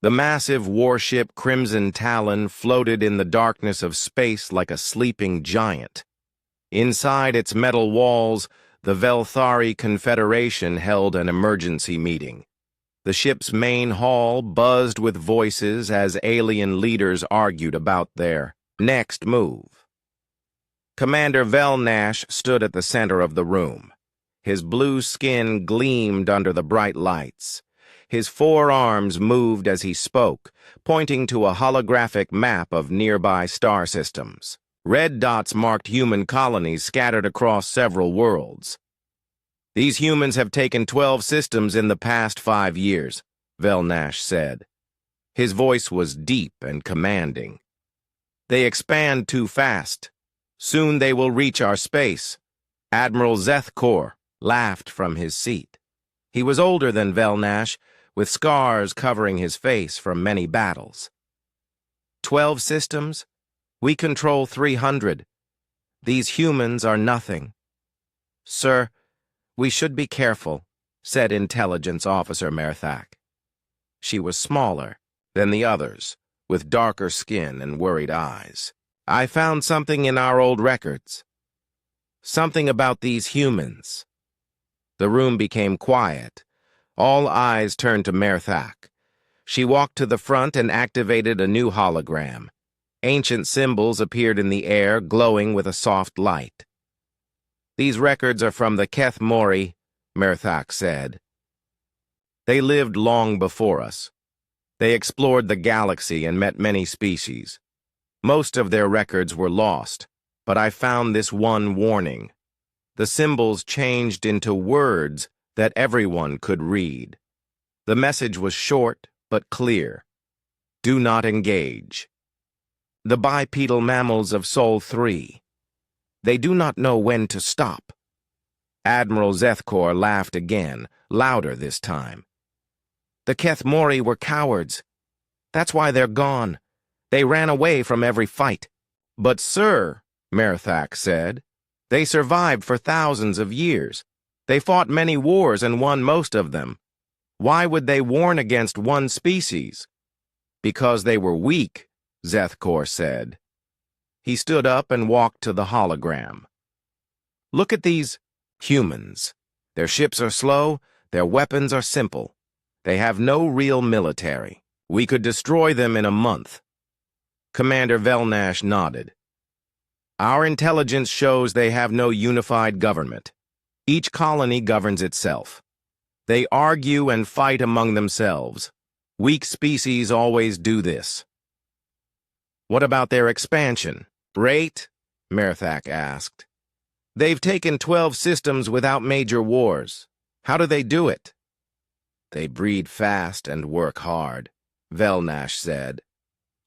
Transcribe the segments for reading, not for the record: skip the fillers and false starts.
The massive warship Crimson Talon floated in the darkness of space like a sleeping giant. Inside its metal walls, the Velthari Confederation held an emergency meeting. The ship's main hall buzzed with voices as alien leaders argued about their next move. Commander Velnash stood at the center of the room. His blue skin gleamed under the bright lights. His forearms moved as he spoke, pointing to a holographic map of nearby star systems. Red dots marked human colonies scattered across several worlds. "These humans have taken 12 systems in the past 5 years," Velnash said. His voice was deep and commanding. "They expand too fast. Soon they will reach our space." Admiral Zethkor laughed from his seat. He was older than Velnash, with scars covering his face from many battles. 12 systems? We control 300. These humans are nothing." "Sir, we should be careful," said Intelligence Officer Merthak. She was smaller than the others, with darker skin and worried eyes. "I found something in our old records. Something about these humans." The room became quiet. All eyes turned to Merthak. She walked to the front and activated a new hologram. Ancient symbols appeared in the air, glowing with a soft light. "These records are from the Keth Mori," Merthak said. "They lived long before us. They explored the galaxy and met many species. Most of their records were lost, but I found this one warning. The symbols changed into words that everyone could read. The message was short but clear. Do not engage. The bipedal mammals of Sol 3. They do not know when to stop." Admiral Zethkor laughed again, louder this time. "The Keth Mori were cowards. That's why they're gone. They ran away from every fight." "But sir," Merthak said, "they survived for thousands of years. They fought many wars and won most of them. Why would they warn against one species?" "Because they were weak," Zethkor said. He stood up and walked to the hologram. "Look at these humans. Their ships are slow, their weapons are simple. They have no real military. We could destroy them in a month." Commander Velnash nodded. "Our intelligence shows they have no unified government. Each colony governs itself. They argue and fight among themselves. Weak species always do this." "What about their expansion rate?" Merthak asked. "They've taken 12 systems without major wars. How do they do it?" "They breed fast and work hard," Velnash said.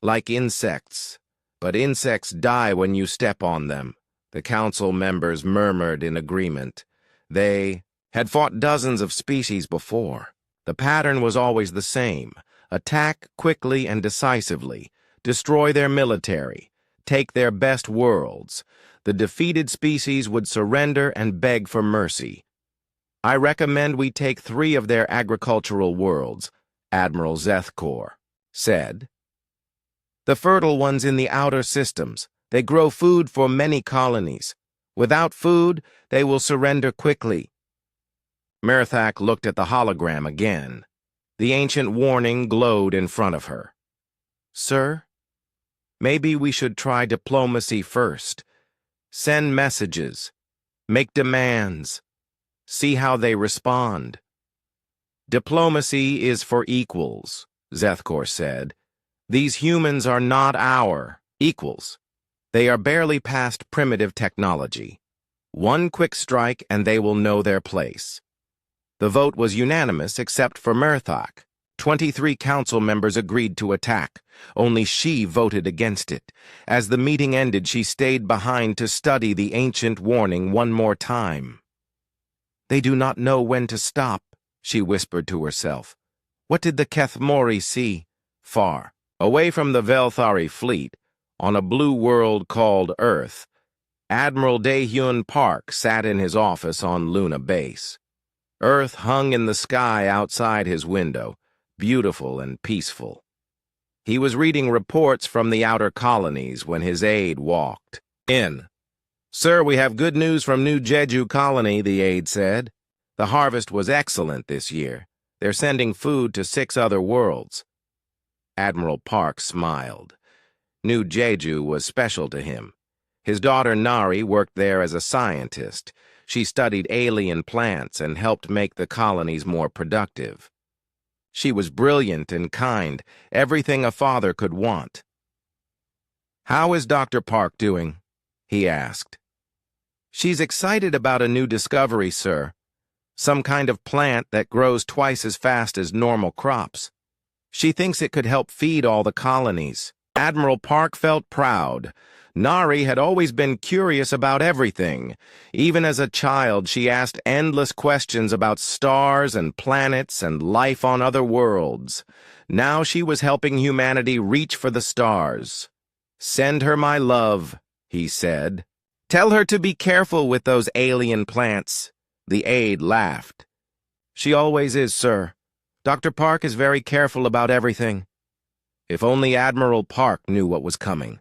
"Like insects. But insects die when you step on them." The council members murmured in agreement. They had fought dozens of species before. The pattern was always the same. Attack quickly and decisively. Destroy their military. Take their best worlds. The defeated species would surrender and beg for mercy. "I recommend we take 3 of their agricultural worlds," Admiral Zethkor said. "The fertile ones in the outer systems. They grow food for many colonies. Without food, they will surrender quickly." Merthak looked at the hologram again. The ancient warning glowed in front of her. "Sir, maybe we should try diplomacy first. Send messages. Make demands. See how they respond." "Diplomacy is for equals," Zethkor said. "These humans are not our equals. They are barely past primitive technology. One quick strike and they will know their place." The vote was unanimous except for Merthak. 23 council members agreed to attack. Only she voted against it. As the meeting ended, she stayed behind to study the ancient warning one more time. "They do not know when to stop," she whispered to herself. What did the Keth Mori see? Far away from the Velthari fleet, on a blue world called Earth, Admiral Daehyun Park sat in his office on Luna Base. Earth hung in the sky outside his window, beautiful and peaceful. He was reading reports from the outer colonies when his aide walked in. "Sir, we have good news from New Jeju Colony," the aide said. "The harvest was excellent this year. They're sending food to 6 other worlds." Admiral Park smiled. New Jeju was special to him. His daughter Nari worked there as a scientist. She studied alien plants and helped make the colonies more productive. She was brilliant and kind, everything a father could want. "How is Dr. Park doing?" he asked. "She's excited about a new discovery, sir. Some kind of plant that grows twice as fast as normal crops. She thinks it could help feed all the colonies." Admiral Park felt proud. Nari had always been curious about everything. Even as a child, she asked endless questions about stars and planets and life on other worlds. Now she was helping humanity reach for the stars. "Send her my love," he said. "Tell her to be careful with those alien plants." The aide laughed. "She always is, sir. Dr. Park is very careful about everything." If only Admiral Park knew what was coming.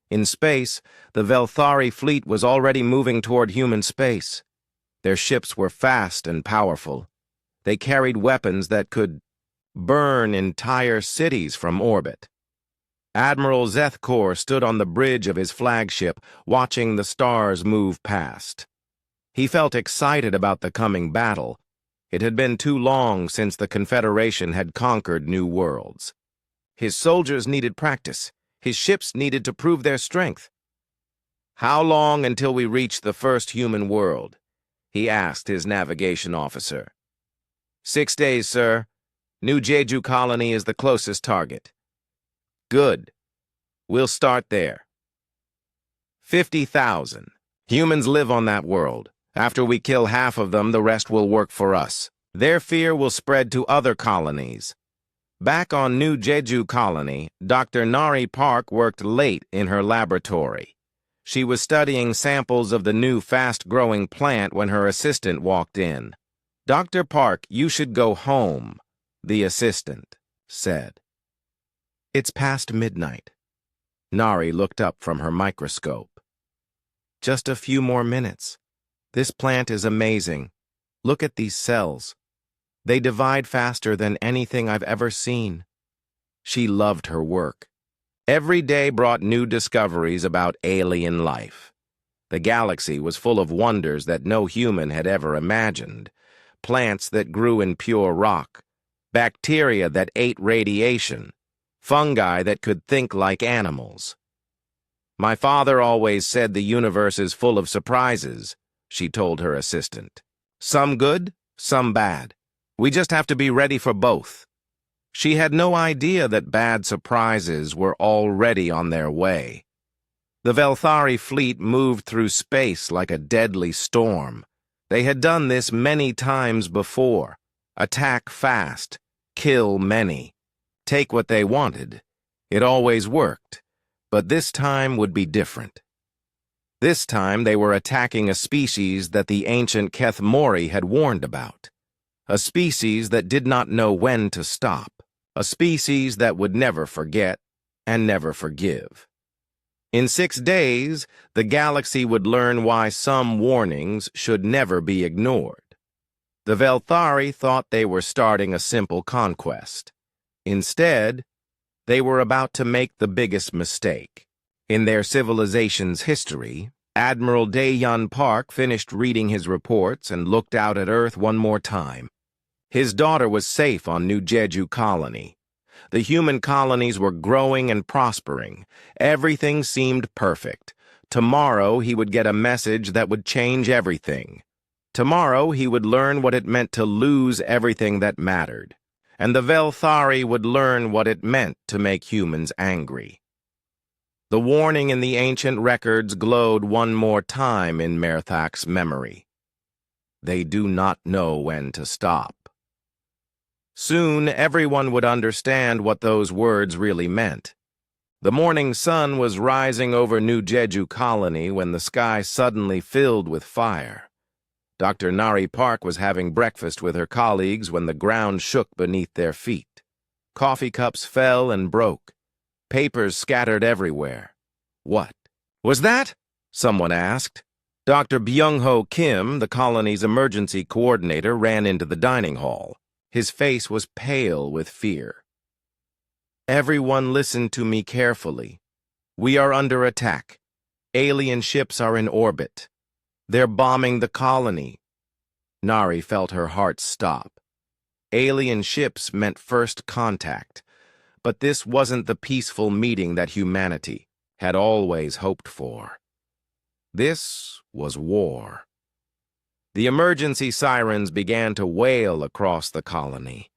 In space, the Velthari fleet was already moving toward human space. Their ships were fast and powerful. They carried weapons that could burn entire cities from orbit. Admiral Zethkor stood on the bridge of his flagship, watching the stars move past. He felt excited about the coming battle. It had been too long since the Confederation had conquered new worlds. His soldiers needed practice. His ships needed to prove their strength. "How long until we reach the first human world?" he asked his navigation officer. 6 days, sir. New Jeju Colony is the closest target." "Good. We'll start there." 50,000. Humans live on that world. After we kill half of them, the rest will work for us. Their fear will spread to other colonies. Back on New Jeju Colony, Dr. Nari Park worked late in her laboratory. She was studying samples of the new fast-growing plant when her assistant walked in. "Dr. Park, you should go home," the assistant said. "It's past midnight." Nari looked up from her microscope. "Just a few more minutes. This plant is amazing. Look at these cells. They divide faster than anything I've ever seen." She loved her work. Every day brought new discoveries about alien life. The galaxy was full of wonders that no human had ever imagined. Plants that grew in pure rock, bacteria that ate radiation, fungi that could think like animals. "My father always said the universe is full of surprises," she told her assistant. "Some good, some bad. We just have to be ready for both." She had no idea that bad surprises were already on their way. The Velthari fleet moved through space like a deadly storm. They had done this many times before. Attack fast, kill many, take what they wanted. It always worked, but this time would be different. This time they were attacking a species that the ancient Keth Mori had warned about. A species that did not know when to stop. A species that would never forget and never forgive. In 6 days, the galaxy would learn why some warnings should never be ignored. The Velthari thought they were starting a simple conquest. Instead, they were about to make the biggest mistake. In their civilization's history, Admiral Dae-Yun Park finished reading his reports and looked out at Earth one more time. His daughter was safe on New Jeju Colony. The human colonies were growing and prospering. Everything seemed perfect. Tomorrow he would get a message that would change everything. Tomorrow he would learn what it meant to lose everything that mattered. And the Velthari would learn what it meant to make humans angry. The warning in the ancient records glowed one more time in Merthak's memory. They do not know when to stop. Soon everyone would understand what those words really meant. The morning sun was rising over New Jeju Colony when the sky suddenly filled with fire. Dr. Nari Park was having breakfast with her colleagues when the ground shook beneath their feet. Coffee cups fell and broke. Papers scattered everywhere. What was that? Someone asked. Dr. Byung-ho Kim, the colony's emergency coordinator, ran into the dining hall. His face was pale with fear. Everyone listen to me carefully. We are under attack. Alien ships are in orbit. They're bombing the colony. Nari felt her heart stop. Alien ships meant first contact, but this wasn't the peaceful meeting that humanity had always hoped for. This was war. The emergency sirens began to wail across the colony.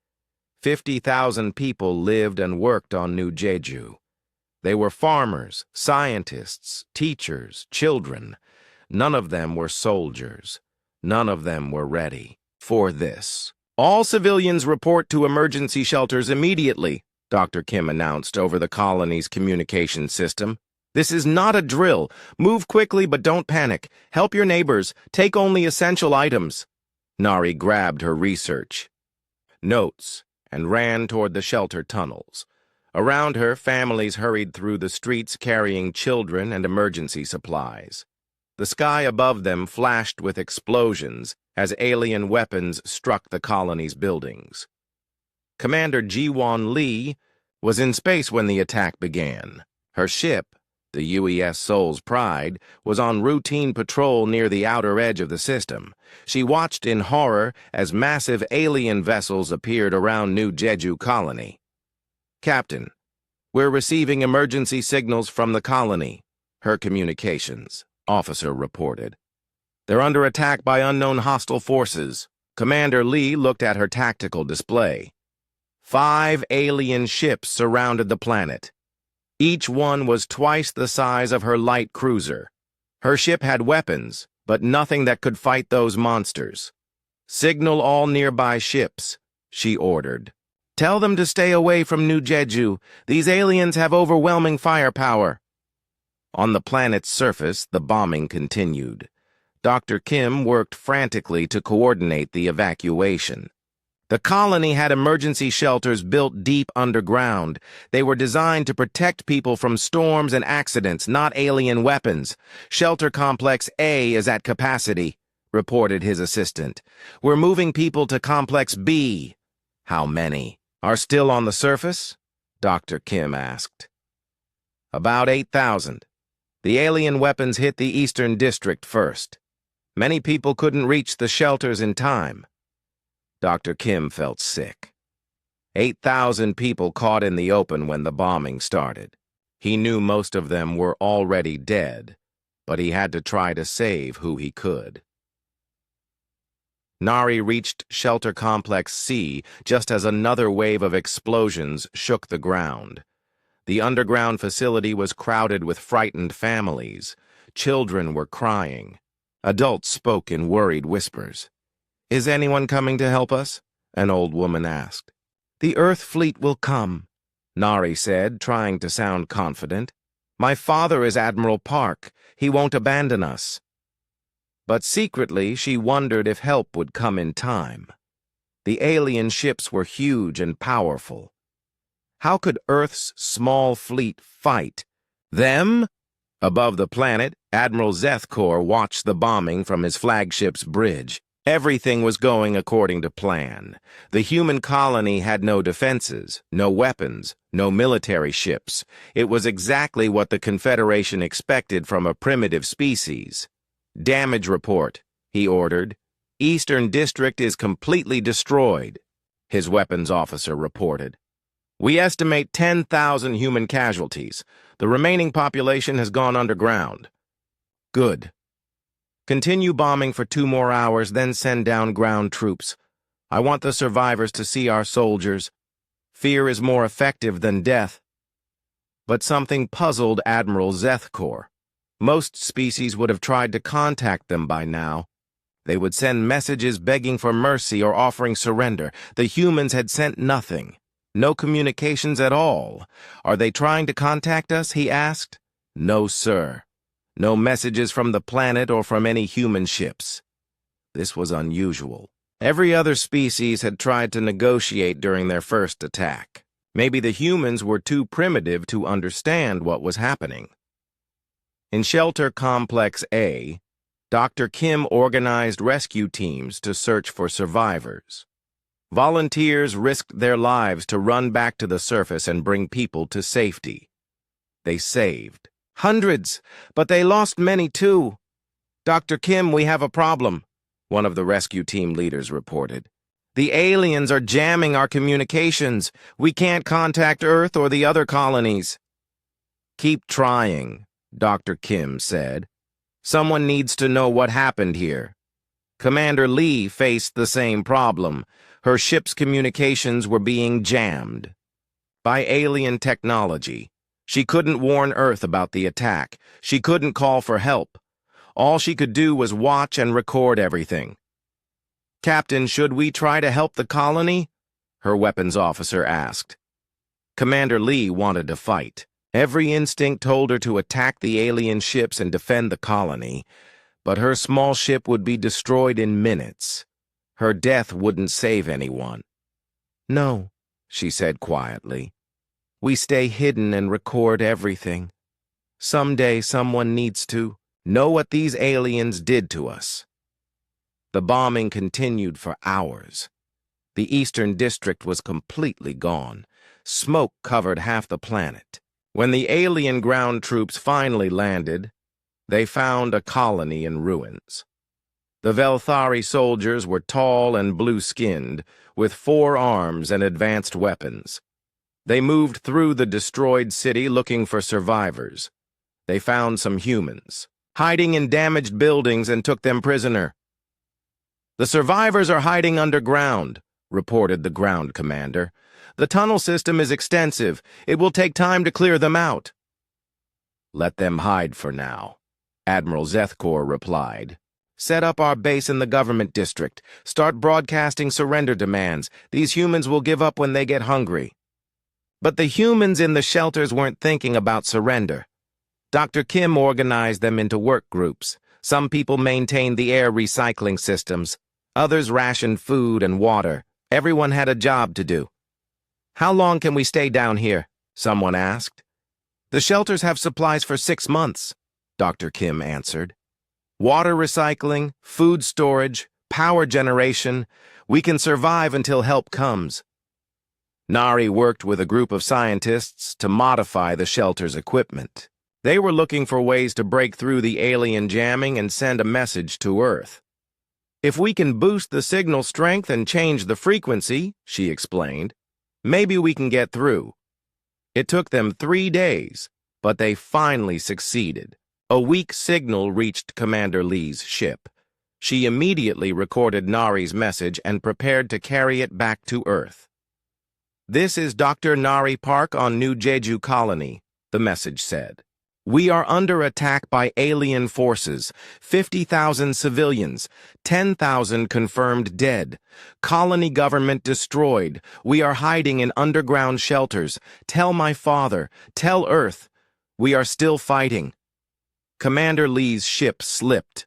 50,000 people lived and worked on New Jeju. They were farmers, scientists, teachers, children. None of them were soldiers. None of them were ready for this. All civilians report to emergency shelters immediately, Dr. Kim announced over the colony's communication system. This is not a drill. Move quickly, but don't panic. Help your neighbors. Take only essential items. Nari grabbed her research notes and ran toward the shelter tunnels. Around her, families hurried through the streets carrying children and emergency supplies. The sky above them flashed with explosions as alien weapons struck the colony's buildings. Commander Ji-won Lee was in space when the attack began. Her ship, the UES Seoul's Pride, was on routine patrol near the outer edge of the system. She watched in horror as massive alien vessels appeared around New Jeju colony. Captain, we're receiving emergency signals from the colony, her communications officer reported. They're under attack by unknown hostile forces. Commander Lee looked at her tactical display. 5 alien ships surrounded the planet. Each one was twice the size of her light cruiser. Her ship had weapons, but nothing that could fight those monsters. Signal all nearby ships, she ordered. Tell them to stay away from New Jeju. These aliens have overwhelming firepower. On the planet's surface, the bombing continued. Dr. Kim worked frantically to coordinate the evacuation. The colony had emergency shelters built deep underground. They were designed to protect people from storms and accidents, not alien weapons. Shelter Complex A is at capacity, reported his assistant. We're moving people to Complex B. How many are still on the surface? Dr. Kim asked. About 8,000. The alien weapons hit the Eastern District first. Many people couldn't reach the shelters in time. Dr. Kim felt sick. 8,000 people caught in the open when the bombing started. He knew most of them were already dead, but he had to try to save who he could. Nari reached Shelter Complex C just as another wave of explosions shook the ground. The underground facility was crowded with frightened families. Children were crying. Adults spoke in worried whispers. Is anyone coming to help us? An old woman asked. The Earth fleet will come, Nari said, trying to sound confident. My father is Admiral Park. He won't abandon us. But secretly, she wondered if help would come in time. The alien ships were huge and powerful. How could Earth's small fleet fight them? Above the planet, Admiral Zethkor watched the bombing from his flagship's bridge. Everything was going according to plan. The human colony had no defenses, no weapons, no military ships. It was exactly what the Confederation expected from a primitive species. Damage report, he ordered. Eastern District is completely destroyed, his weapons officer reported. We estimate 10,000 human casualties. The remaining population has gone underground. Good. Continue bombing for 2 more hours, then send down ground troops. I want the survivors to see our soldiers. Fear is more effective than death. But something puzzled Admiral Zethkor. Most species would have tried to contact them by now. They would send messages begging for mercy or offering surrender. The humans had sent nothing. No communications at all. Are they trying to contact us? He asked. No, sir. No messages from the planet or from any human ships. This was unusual. Every other species had tried to negotiate during their first attack. Maybe the humans were too primitive to understand what was happening. In Shelter Complex A, Dr. Kim organized rescue teams to search for survivors. Volunteers risked their lives to run back to the surface and bring people to safety. They saved hundreds, but they lost many too. Dr. Kim, we have a problem, one of the rescue team leaders reported. The aliens are jamming our communications. We can't contact Earth or the other colonies. Keep trying, Dr. Kim said. Someone needs to know what happened here. Commander Lee faced the same problem. Her ship's communications were being jammed by alien technology. She couldn't warn Earth about the attack. She couldn't call for help. All she could do was watch and record everything. Captain, should we try to help the colony? Her weapons officer asked. Commander Lee wanted to fight. Every instinct told her to attack the alien ships and defend the colony, but her small ship would be destroyed in minutes. Her death wouldn't save anyone. No, she said quietly. We stay hidden and record everything. Someday someone needs to know what these aliens did to us. The bombing continued for hours. The Eastern District was completely gone. Smoke covered half the planet. When the alien ground troops finally landed, they found a colony in ruins. The Velthari soldiers were tall and blue-skinned, with 4 arms and advanced weapons. They moved through the destroyed city looking for survivors. They found some humans, hiding in damaged buildings, and took them prisoner. The survivors are hiding underground, reported the ground commander. The tunnel system is extensive. It will take time to clear them out. Let them hide for now, Admiral Zethkor replied. Set up our base in the government district. Start broadcasting surrender demands. These humans will give up when they get hungry. But the humans in the shelters weren't thinking about surrender. Dr. Kim organized them into work groups. Some people maintained the air recycling systems. Others rationed food and water. Everyone had a job to do. How long can we stay down here? Someone asked. The shelters have supplies for 6 months, Dr. Kim answered. Water recycling, food storage, power generation. We can survive until help comes. Nari worked with a group of scientists to modify the shelter's equipment. They were looking for ways to break through the alien jamming and send a message to Earth. If we can boost the signal strength and change the frequency, she explained, maybe we can get through. It took them 3 days, but they finally succeeded. A weak signal reached Commander Lee's ship. She immediately recorded Nari's message and prepared to carry it back to Earth. This is Dr. Nari Park on New Jeju Colony, the message said. We are under attack by alien forces, 50,000 civilians, 10,000 confirmed dead. Colony government destroyed. We are hiding in underground shelters. Tell my father, tell Earth. We are still fighting. Commander Lee's ship slipped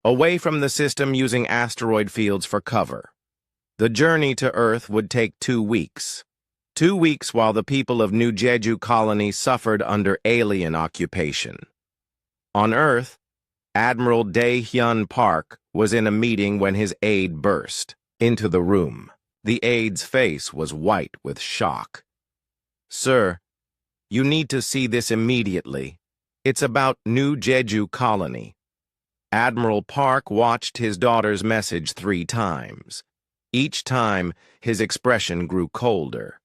away from the system using asteroid fields for cover. The journey to Earth would take 2 weeks. 2 weeks while the people of New Jeju Colony suffered under alien occupation. On Earth, Admiral Dae-hyun Park was in a meeting when his aide burst into the room. The aide's face was white with shock. Sir, you need to see this immediately. It's about New Jeju Colony. Admiral Park watched his daughter's message 3 times. Each time, his expression grew colder.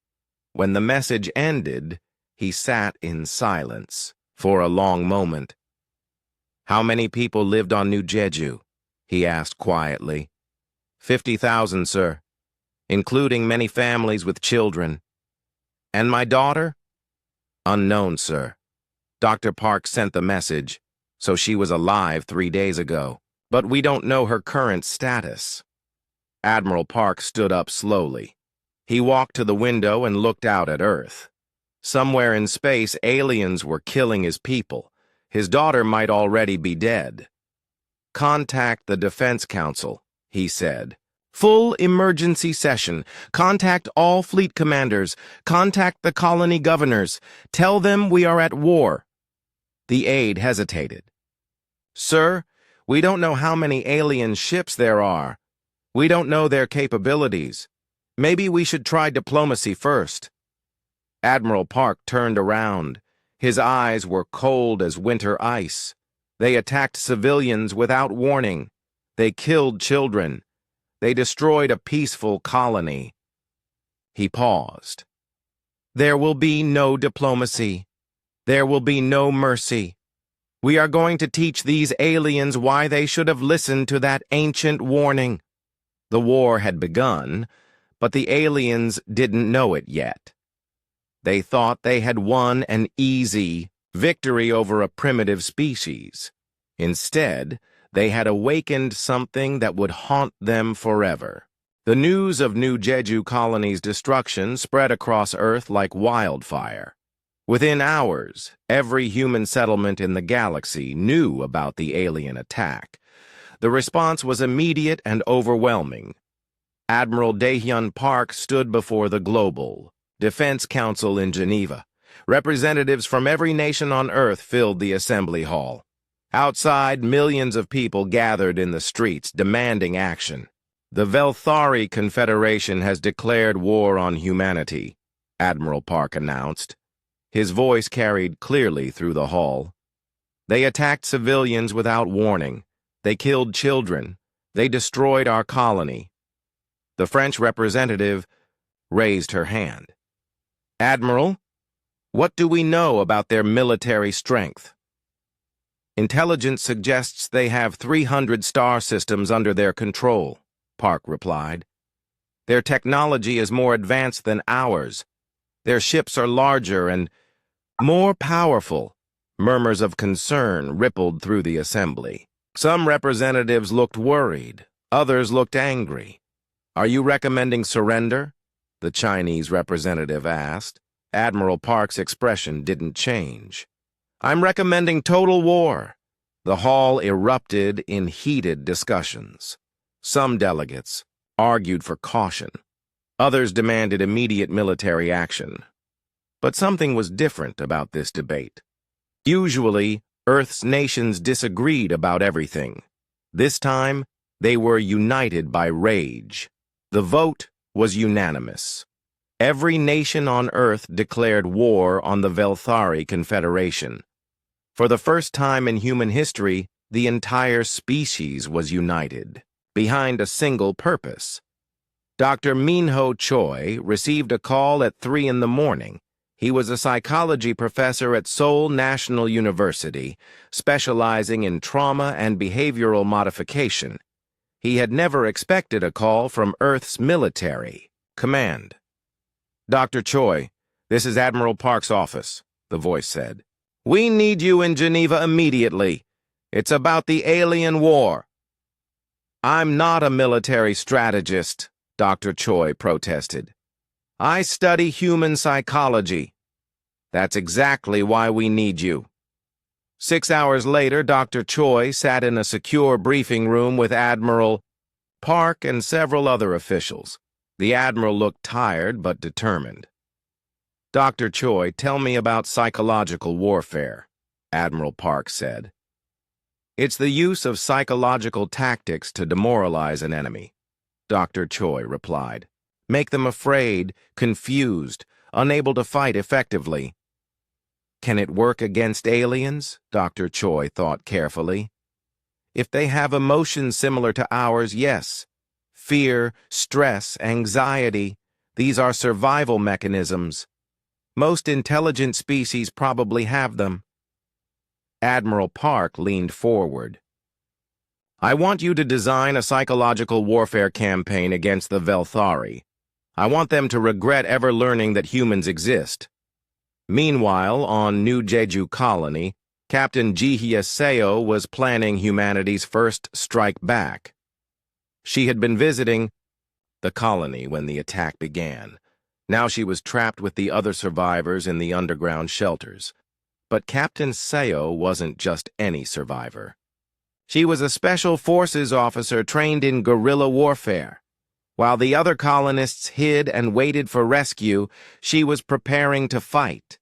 When the message ended, he sat in silence for a long moment. How many people lived on New Jeju? He asked quietly. 50,000, sir, including many families with children. And my daughter? Unknown, sir. Dr. Park sent the message, so she was alive 3 days ago, but we don't know her current status. Admiral Park stood up slowly. He walked to the window and looked out at Earth. Somewhere in space, aliens were killing his people. His daughter might already be dead. Contact the Defense Council, he said. Full emergency session. Contact all fleet commanders. Contact the colony governors. Tell them we are at war. The aide hesitated. Sir, we don't know how many alien ships there are. We don't know their capabilities. Maybe we should try diplomacy first. Admiral Park turned around. His eyes were cold as winter ice. They attacked civilians without warning. They killed children. They destroyed a peaceful colony. He paused. There will be no diplomacy. There will be no mercy. We are going to teach these aliens why they should have listened to that ancient warning. The war had begun, but the aliens didn't know it yet. They thought they had won an easy victory over a primitive species. Instead, they had awakened something that would haunt them forever. The news of New Jeju colony's destruction spread across Earth like wildfire. Within hours, every human settlement in the galaxy knew about the alien attack. The response was immediate and overwhelming. Admiral Daehyun Park stood before the Global Defense Council in Geneva. Representatives from every nation on Earth filled the assembly hall. Outside, millions of people gathered in the streets, demanding action. The Velthari Confederation has declared war on humanity, Admiral Park announced. His voice carried clearly through the hall. They attacked civilians without warning. They killed children. They destroyed our colony. The French representative raised her hand. Admiral, what do we know about their military strength? Intelligence suggests they have 300 star systems under their control, Park replied. Their technology is more advanced than ours. Their ships are larger and more powerful. Murmurs of concern rippled through the assembly. Some representatives looked worried. Others looked angry. Are you recommending surrender? The Chinese representative asked. Admiral Park's expression didn't change. I'm recommending total war. The hall erupted in heated discussions. Some delegates argued for caution. Others demanded immediate military action. But something was different about this debate. Usually, Earth's nations disagreed about everything. This time, they were united by rage. The vote was unanimous. Every nation on Earth declared war on the Velthari Confederation. For the first time in human history, the entire species was united, behind a single purpose. Dr. Minho Choi received a call at 3 in the morning. He was a psychology professor at Seoul National University, specializing in trauma and behavioral modification. He had never expected a call from Earth's military command. Dr. Choi, this is Admiral Park's office, the voice said. We need you in Geneva immediately. It's about the alien war. I'm not a military strategist, Dr. Choi protested. I study human psychology. That's exactly why we need you. 6 hours later, Dr. Choi sat in a secure briefing room with Admiral Park and several other officials. The Admiral looked tired but determined. Dr. Choi, tell me about psychological warfare, Admiral Park said. It's the use of psychological tactics to demoralize an enemy, Dr. Choi replied. Make them afraid, confused, unable to fight effectively. Can it work against aliens? Dr. Choi thought carefully. If they have emotions similar to ours, yes. Fear, stress, anxiety, these are survival mechanisms. Most intelligent species probably have them. Admiral Park leaned forward. I want you to design a psychological warfare campaign against the Velthari. I want them to regret ever learning that humans exist. Meanwhile, on New Jeju Colony, Captain Jihye Seo was planning humanity's first strike back. She had been visiting the colony when the attack began. Now she was trapped with the other survivors in the underground shelters. But Captain Seo wasn't just any survivor. She was a special forces officer trained in guerrilla warfare. While the other colonists hid and waited for rescue, she was preparing to fight.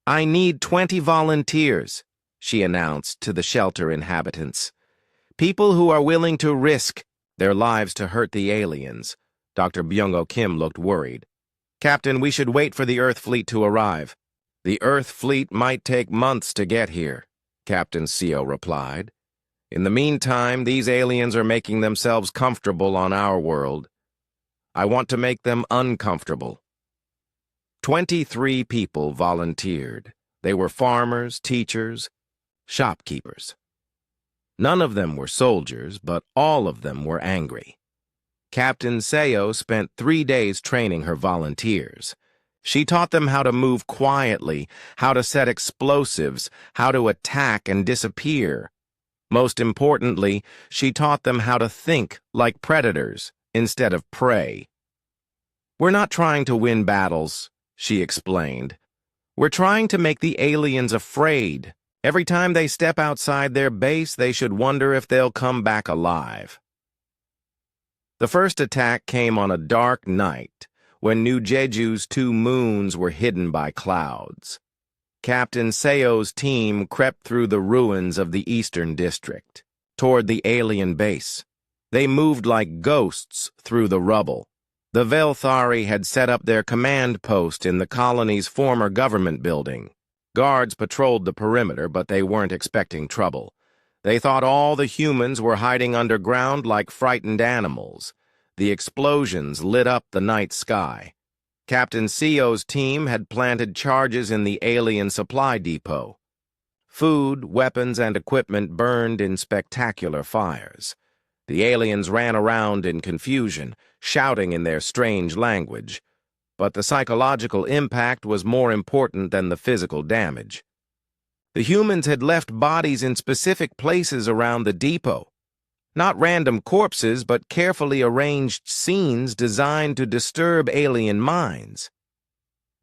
"I need 20 volunteers," she announced to the shelter inhabitants. "People who are willing to risk their lives to hurt the aliens." Dr. Byung-oh Kim looked worried. "Captain, we should wait for the Earth fleet to arrive." "The Earth fleet might take months to get here," Captain Seo replied. "In the meantime, these aliens are making themselves comfortable on our world. I want to make them uncomfortable." 23 people volunteered. They were farmers, teachers, shopkeepers. None of them were soldiers, but all of them were angry. Captain Seo spent 3 days training her volunteers. She taught them how to move quietly, how to set explosives, how to attack and disappear. Most importantly, she taught them how to think like predators instead of prey. "We're not trying to win battles," she explained. "We're trying to make the aliens afraid. Every time they step outside their base, they should wonder if they'll come back alive." The first attack came on a dark night, when New Jeju's 2 moons were hidden by clouds. Captain Seo's team crept through the ruins of the Eastern District, toward the alien base. They moved like ghosts through the rubble. The Velthari had set up their command post in the colony's former government building. Guards patrolled the perimeter, but they weren't expecting trouble. They thought all the humans were hiding underground like frightened animals. The explosions lit up the night sky. Captain Seo's team had planted charges in the alien supply depot. Food, weapons, and equipment burned in spectacular fires. The aliens ran around in confusion, shouting in their strange language. But the psychological impact was more important than the physical damage. The humans had left bodies in specific places around the depot. Not random corpses, but carefully arranged scenes designed to disturb alien minds.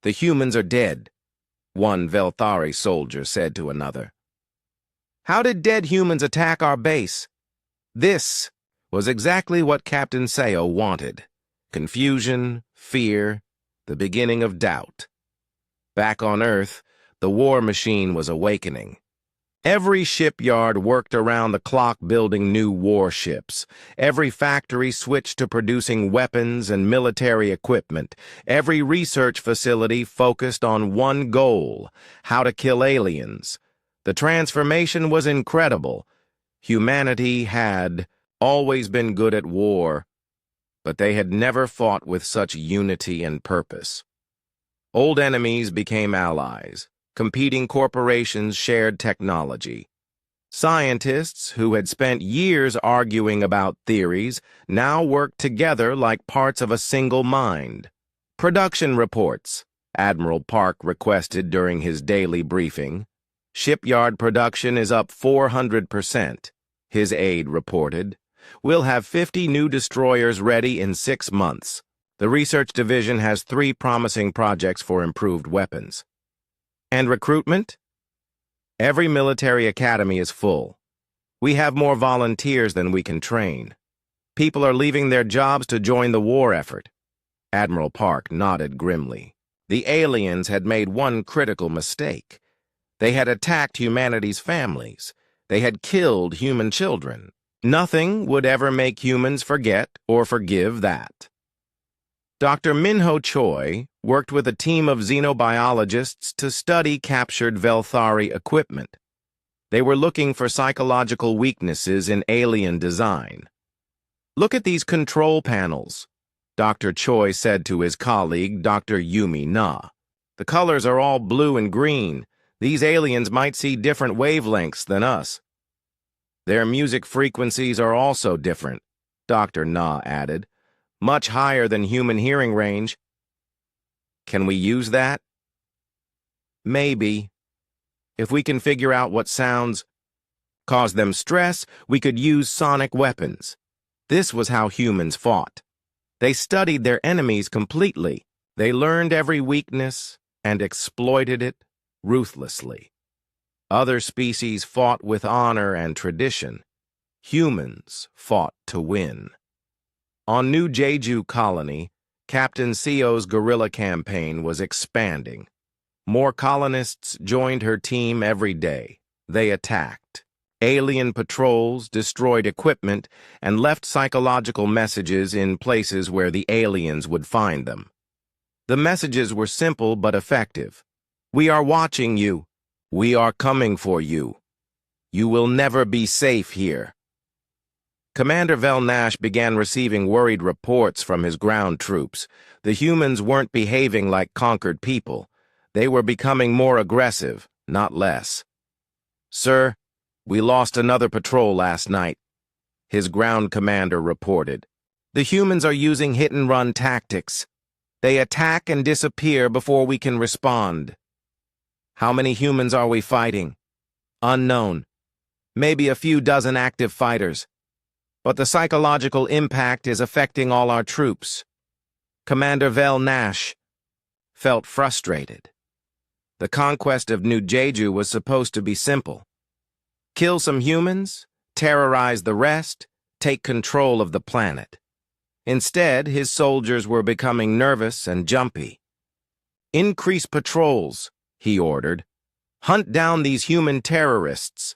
"The humans are dead," one Velthari soldier said to another. "How did dead humans attack our base?" This was exactly what Captain Seo wanted. Confusion, fear, the beginning of doubt. Back on Earth, the war machine was awakening. Every shipyard worked around the clock building new warships. Every factory switched to producing weapons and military equipment. Every research facility focused on one goal: how to kill aliens. The transformation was incredible. Humanity had always been good at war, but they had never fought with such unity and purpose. Old enemies became allies. Competing corporations shared technology. Scientists who had spent years arguing about theories now worked together like parts of a single mind. "Production reports," Admiral Park requested during his daily briefing. "Shipyard production is up 400%, his aide reported. "We'll have 50 new destroyers ready in 6 months. The research division has 3 promising projects for improved weapons." "And recruitment?" "Every military academy is full. We have more volunteers than we can train. People are leaving their jobs to join the war effort." Admiral Park nodded grimly. The aliens had made one critical mistake. They had attacked humanity's families. They had killed human children. Nothing would ever make humans forget or forgive that. Dr. Minho Choi worked with a team of xenobiologists to study captured Velthari equipment. They were looking for psychological weaknesses in alien design. "Look at these control panels," Dr. Choi said to his colleague, Dr. Yumi Na. "The colors are all blue and green. These aliens might see different wavelengths than us." "Their music frequencies are also different," Dr. Na added. "Much higher than human hearing range." "Can we use that?" "Maybe. If we can figure out what sounds cause them stress, we could use sonic weapons." This was how humans fought. They studied their enemies completely. They learned every weakness and exploited it ruthlessly. Other species fought with honor and tradition. Humans fought to win. On New Jeju Colony, Captain Seo's guerrilla campaign was expanding. More colonists joined her team every day. They attacked. Alien patrols destroyed equipment and left psychological messages in places where the aliens would find them. The messages were simple but effective. "We are watching you. We are coming for you. You will never be safe here." Commander Velnash began receiving worried reports from his ground troops. The humans weren't behaving like conquered people. They were becoming more aggressive, not less. "Sir, we lost another patrol last night," his ground commander reported. "The humans are using hit-and-run tactics. They attack and disappear before we can respond." "How many humans are we fighting?" "Unknown. Maybe a few dozen active fighters. But the psychological impact is affecting all our troops." Commander Velnash felt frustrated. The conquest of New Jeju was supposed to be simple. Kill some humans, terrorize the rest, take control of the planet. Instead, his soldiers were becoming nervous and jumpy. "Increase patrols," he ordered. "Hunt down these human terrorists."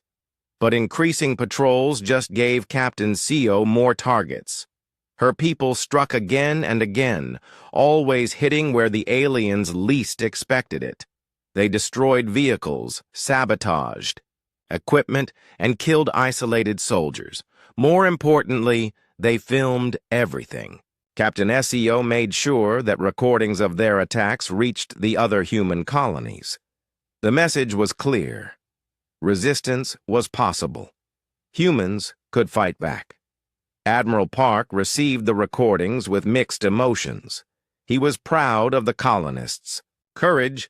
But increasing patrols just gave Captain Seo more targets. Her people struck again and again, always hitting where the aliens least expected it. They destroyed vehicles, sabotaged equipment, and killed isolated soldiers. More importantly, they filmed everything. Captain Seo made sure that recordings of their attacks reached the other human colonies. The message was clear. Resistance was possible. Humans could fight back. Admiral Park received the recordings with mixed emotions. He was proud of the colonists' courage,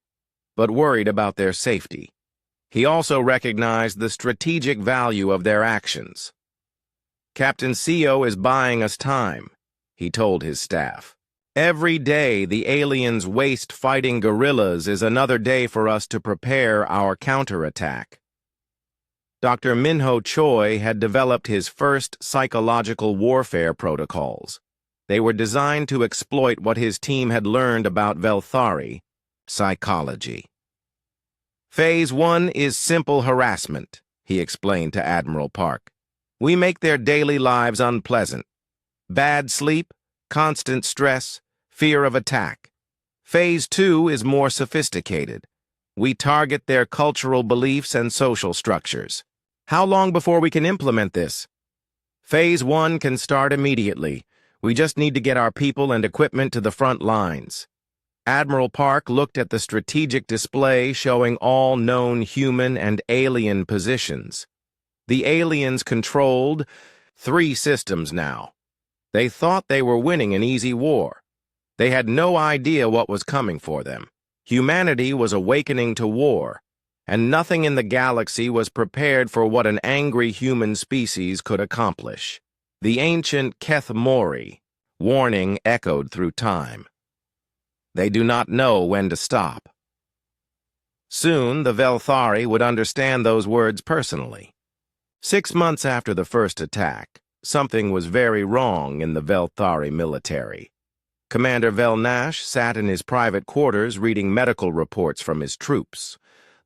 but worried about their safety. He also recognized the strategic value of their actions. "Captain Seo is buying us time," he told his staff. "Every day the aliens waste fighting guerrillas is another day for us to prepare our counterattack." Dr. Minho Choi had developed his first psychological warfare protocols. They were designed to exploit what his team had learned about Velthari, psychology. "Phase 1 is simple harassment," he explained to Admiral Park. "We make their daily lives unpleasant. Bad sleep, constant stress, fear of attack. Phase 2 is more sophisticated. We target their cultural beliefs and social structures." "How long before we can implement this?" "Phase 1 can start immediately. We just need to get our people and equipment to the front lines." Admiral Park looked at the strategic display showing all known human and alien positions. The aliens controlled 3 systems now. They thought they were winning an easy war. They had no idea what was coming for them. Humanity was awakening to war, and nothing in the galaxy was prepared for what an angry human species could accomplish. The ancient Keth Mori warning echoed through time. They do not know when to stop. Soon, the Velthari would understand those words personally. 6 months after the first attack, something was very wrong in the Velthari military. Commander Velnash sat in his private quarters reading medical reports from his troops.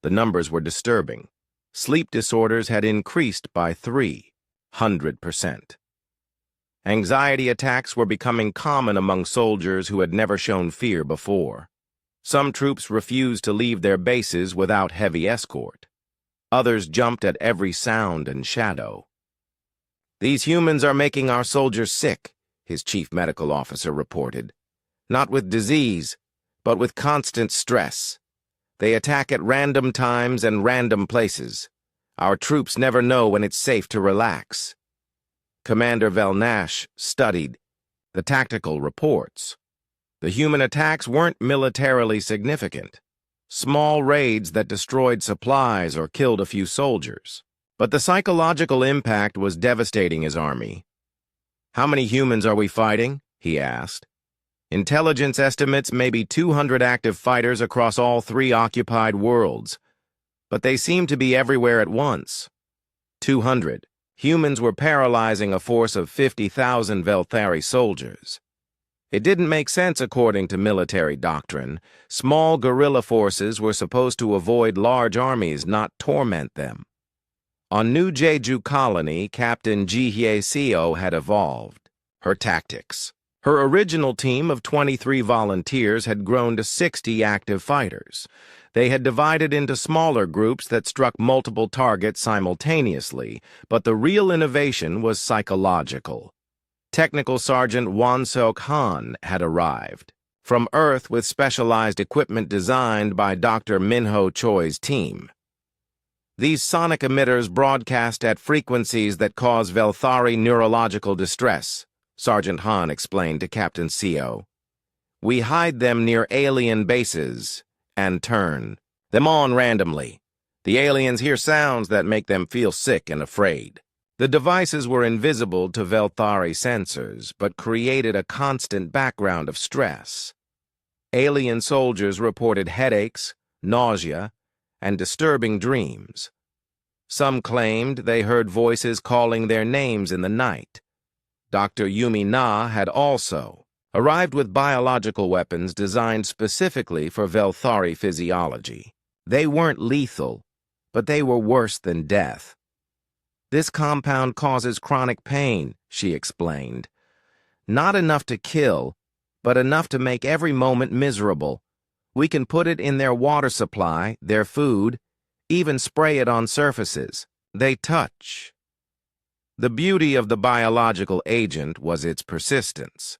The numbers were disturbing. Sleep disorders had increased by 300%. Anxiety attacks were becoming common among soldiers who had never shown fear before. Some troops refused to leave their bases without heavy escort. Others jumped at every sound and shadow. "These humans are making our soldiers sick," his chief medical officer reported. "Not with disease, but with constant stress. They attack at random times and random places. Our troops never know when it's safe to relax." Commander Velnash studied the tactical reports. The human attacks weren't militarily significant. Small raids that destroyed supplies or killed a few soldiers. But the psychological impact was devastating his army. "How many humans are we fighting?" he asked. "Intelligence estimates maybe 200 active fighters across all 3 occupied worlds, but they seem to be everywhere at once." 200, Humans were paralyzing a force of 50,000 Velthari soldiers. It didn't make sense according to military doctrine. Small guerrilla forces were supposed to avoid large armies, not torment them. On New Jeju Colony, Captain Ji-hye Seo had evolved her tactics. Her original team of 23 volunteers had grown to 60 active fighters. They had divided into smaller groups that struck multiple targets simultaneously, but the real innovation was psychological. Technical Sergeant Won-seok Han had arrived from Earth with specialized equipment designed by Dr. Minho Choi's team. These sonic emitters broadcast at frequencies that cause Velthari neurological distress, Sergeant Han explained to Captain Seo. We hide them near alien bases and turn them on randomly. The aliens hear sounds that make them feel sick and afraid. The devices were invisible to Velthari sensors, but created a constant background of stress. Alien soldiers reported headaches, nausea, and disturbing dreams. Some claimed they heard voices calling their names in the night. Dr. Yumi Na had also arrived with biological weapons designed specifically for Velthari physiology. They weren't lethal, but they were worse than death. This compound causes chronic pain, she explained. Not enough to kill, but enough to make every moment miserable. We can put it in their water supply, their food, even spray it on surfaces they touch. The beauty of the biological agent was its persistence.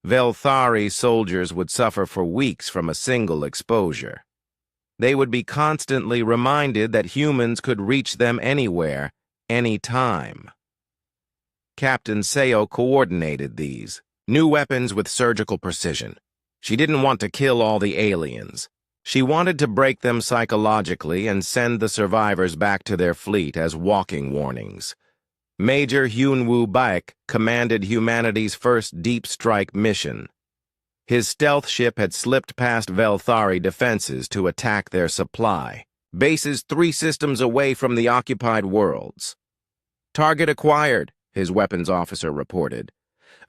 Velthari soldiers would suffer for weeks from a single exposure. They would be constantly reminded that humans could reach them anywhere, any time. Captain Seo coordinated these new weapons with surgical precision. She didn't want to kill all the aliens. She wanted to break them psychologically and send the survivors back to their fleet as walking warnings. Major Hyunwoo Baek commanded humanity's first deep strike mission. His stealth ship had slipped past Velthari defenses to attack their supply bases 3 systems away from the occupied worlds. Target acquired, his weapons officer reported.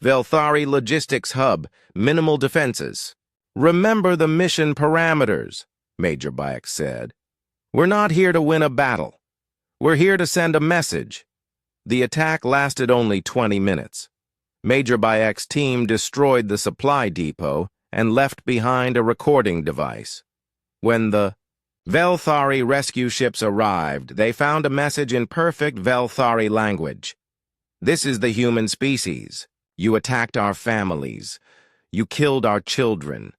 Velthari logistics hub, minimal defenses. Remember the mission parameters, Major Baek said. We're not here to win a battle. We're here to send a message. The attack lasted only 20 minutes. Major Baek's team destroyed the supply depot and left behind a recording device. When the Velthari rescue ships arrived, they found a message in perfect Velthari language. This is the human species. You attacked our families. You killed our children.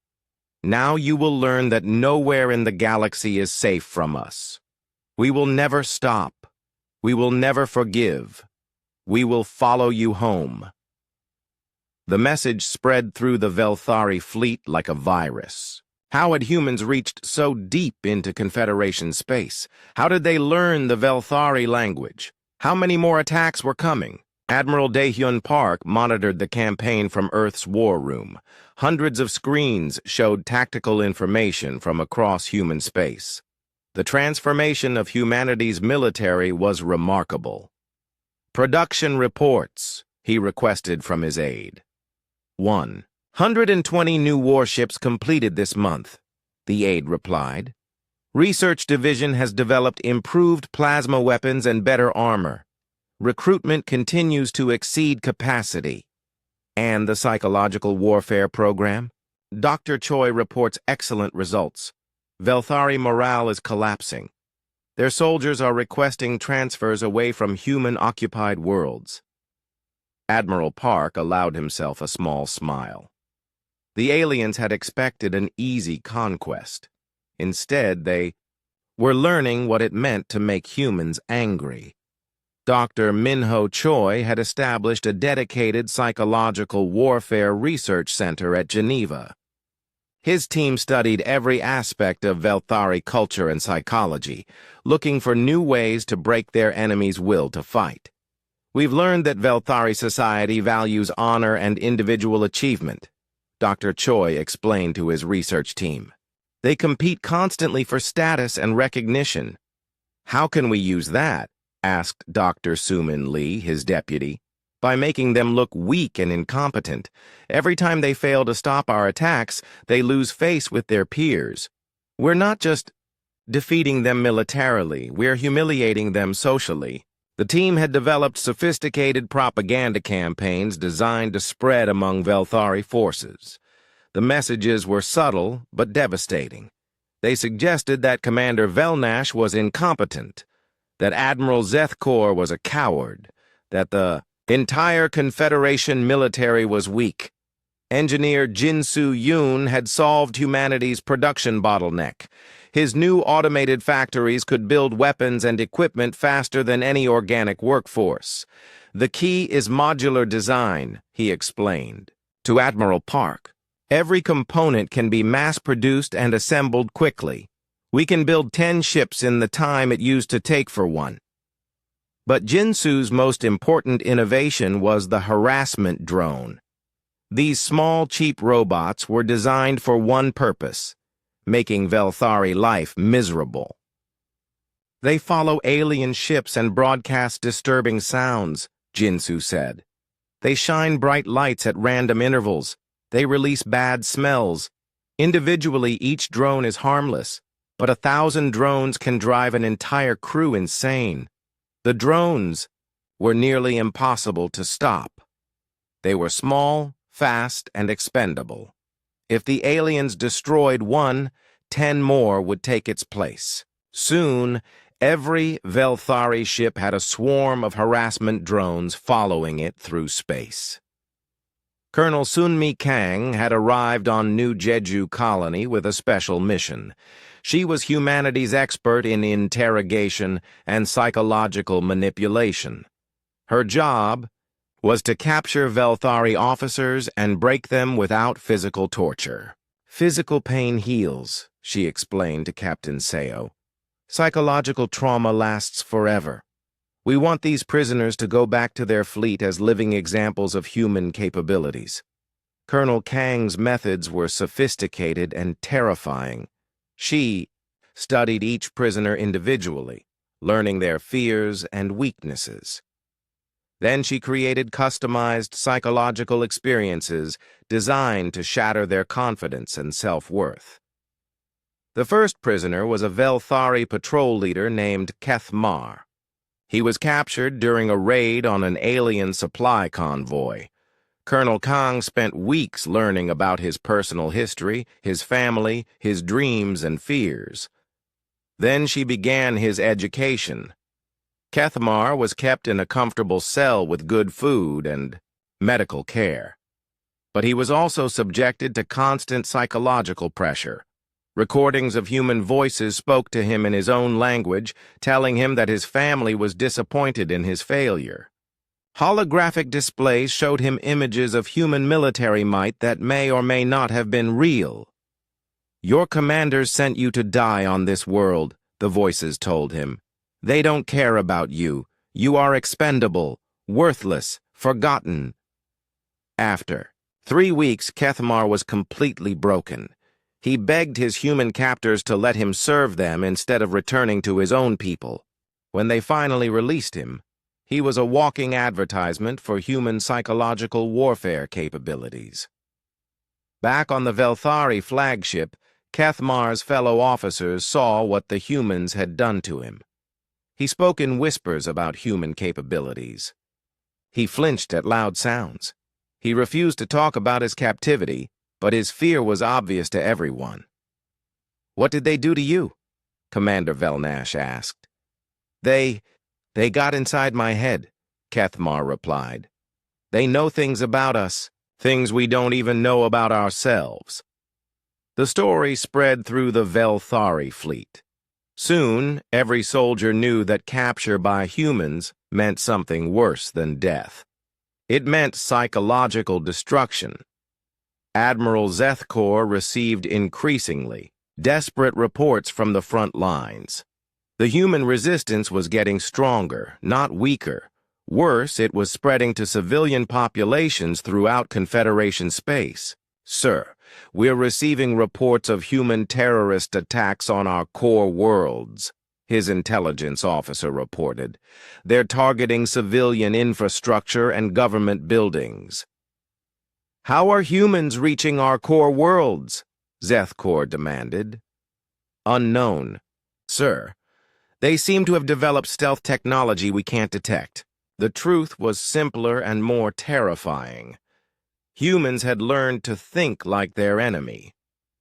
Now you will learn that nowhere in the galaxy is safe from us. We will never stop. We will never forgive. We will follow you home. The message spread through the Velthari fleet like a virus. How had humans reached so deep into Confederation space? How did they learn the Velthari language? How many more attacks were coming? Admiral Daehyun Park monitored the campaign from Earth's war room. Hundreds of screens showed tactical information from across human space. The transformation of humanity's military was remarkable. Production reports, he requested from his aide. 120 new warships completed this month, the aide replied. Research Division has developed improved plasma weapons and better armor. Recruitment continues to exceed capacity. And the psychological warfare program? Dr. Choi reports excellent results. Velthari morale is collapsing. Their soldiers are requesting transfers away from human-occupied worlds. Admiral Park allowed himself a small smile. The aliens had expected an easy conquest. Instead, they were learning what it meant to make humans angry. Dr. Minho Choi had established a dedicated psychological warfare research center at Geneva. His team studied every aspect of Velthari culture and psychology, looking for new ways to break their enemies' will to fight. We've learned that Velthari society values honor and individual achievement, Dr. Choi explained to his research team. They compete constantly for status and recognition. How can we use that? asked Dr. Sumin Lee, his deputy. "By making them look weak and incompetent. Every time they fail to stop our attacks, they lose face with their peers. We're not just defeating them militarily, we're humiliating them socially." The team had developed sophisticated propaganda campaigns designed to spread among Velthari forces. The messages were subtle but devastating. They suggested that Commander Velnash was incompetent, that Admiral Zethkor was a coward, that the entire Confederation military was weak. Engineer Jinsu Yoon had solved humanity's production bottleneck. His new automated factories could build weapons and equipment faster than any organic workforce. "The key is modular design," he explained. To Admiral Park, "Every component can be mass-produced and assembled quickly. We can build 10 ships in the time it used to take for one." But Jinsu's most important innovation was the harassment drone. These small, cheap robots were designed for one purpose: making Velthari life miserable. "They follow alien ships and broadcast disturbing sounds," Jinsu said. "They shine bright lights at random intervals. They release bad smells. Individually, each drone is harmless, but 1,000 drones can drive an entire crew insane." The drones were nearly impossible to stop. They were small, fast, and expendable. If the aliens destroyed one, 10 more would take its place. Soon, every Velthari ship had a swarm of harassment drones following it through space. Colonel Sunmi Kang had arrived on New Jeju Colony with a special mission. She was humanity's expert in interrogation and psychological manipulation. Her job was to capture Velthari officers and break them without physical torture. "Physical pain heals," she explained to Captain Seo. "Psychological trauma lasts forever. We want these prisoners to go back to their fleet as living examples of human capabilities." Colonel Kang's methods were sophisticated and terrifying. She studied each prisoner individually, learning their fears and weaknesses. Then she created customized psychological experiences designed to shatter their confidence and self-worth. The first prisoner was a Velthari patrol leader named Kethmar. He was captured during a raid on an alien supply convoy. Colonel Kang spent weeks learning about his personal history, his family, his dreams and fears. Then she began his education. Kethmar was kept in a comfortable cell with good food and medical care. But he was also subjected to constant psychological pressure. Recordings of human voices spoke to him in his own language, telling him that his family was disappointed in his failure. Holographic displays showed him images of human military might that may or may not have been real. "Your commanders sent you to die on this world," the voices told him. "They don't care about you. You are expendable, worthless, forgotten." After 3 weeks, Kethmar was completely broken. He begged his human captors to let him serve them instead of returning to his own people. When they finally released him, he was a walking advertisement for human psychological warfare capabilities. Back on the Velthari flagship, Kethmar's fellow officers saw what the humans had done to him. He spoke in whispers about human capabilities. He flinched at loud sounds. He refused to talk about his captivity, but his fear was obvious to everyone. "What did they do to you?" Commander Velnash asked. They got inside my head," Kethmar replied. "They know things about us, things we don't even know about ourselves." The story spread through the Velthari fleet. Soon, every soldier knew that capture by humans meant something worse than death. It meant psychological destruction. Admiral Zethkor received increasingly desperate reports from the front lines. The human resistance was getting stronger, not weaker. Worse, it was spreading to civilian populations throughout Confederation space. "Sir, we're receiving reports of human terrorist attacks on our core worlds," his intelligence officer reported. They're targeting civilian infrastructure and government buildings. How are humans reaching our core worlds? Zethkor demanded. Unknown, sir. They seem to have developed stealth technology we can't detect. The truth was simpler and more terrifying. Humans had learned to think like their enemy.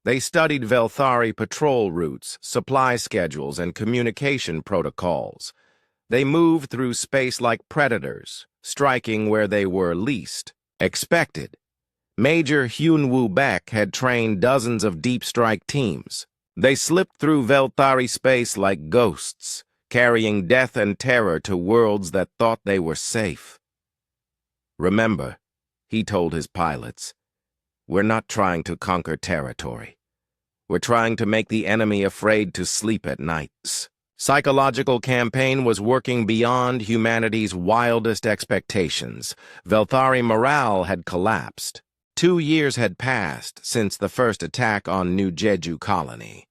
They studied Velthari patrol routes, supply schedules, and communication protocols. They moved through space like predators, striking where they were least expected. Major Hyun-Woo Baek had trained dozens of deep strike teams. They slipped through Velthari space like ghosts, carrying death and terror to worlds that thought they were safe. Remember, he told his pilots, we're not trying to conquer territory. We're trying to make the enemy afraid to sleep at nights. Psychological campaign was working beyond humanity's wildest expectations. Velthari morale had collapsed. 2 years had passed since the first attack on New Jeju colony.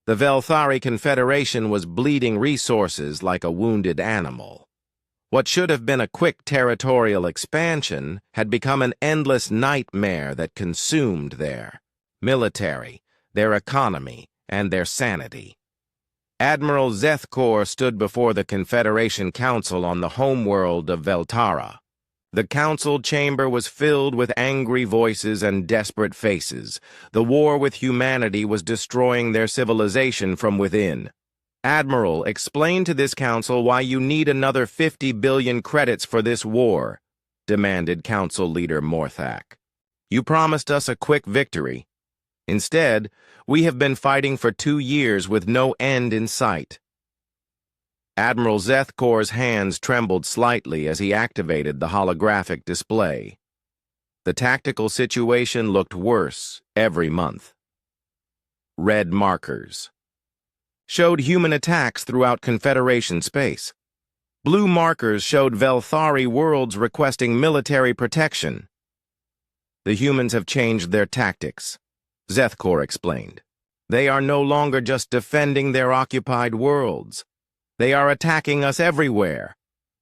The Velthari Confederation was bleeding resources like a wounded animal. What should have been a quick territorial expansion had become an endless nightmare that consumed their military, their economy, and their sanity. Admiral Zethkor stood before the Confederation Council on the homeworld of Veltara. The council chamber was filled with angry voices and desperate faces. The war with humanity was destroying their civilization from within. Admiral, explain to this council why you need another 50 billion credits for this war, demanded Council Leader Morthak. You promised us a quick victory. Instead, we have been fighting for 2 years with no end in sight. Admiral Zethkor's hands trembled slightly as he activated the holographic display. The tactical situation looked worse every month. Red markers showed human attacks throughout Confederation space. Blue markers showed Velthari worlds requesting military protection. The humans have changed their tactics, Zethkor explained. They are no longer just defending their occupied worlds. They are attacking us everywhere.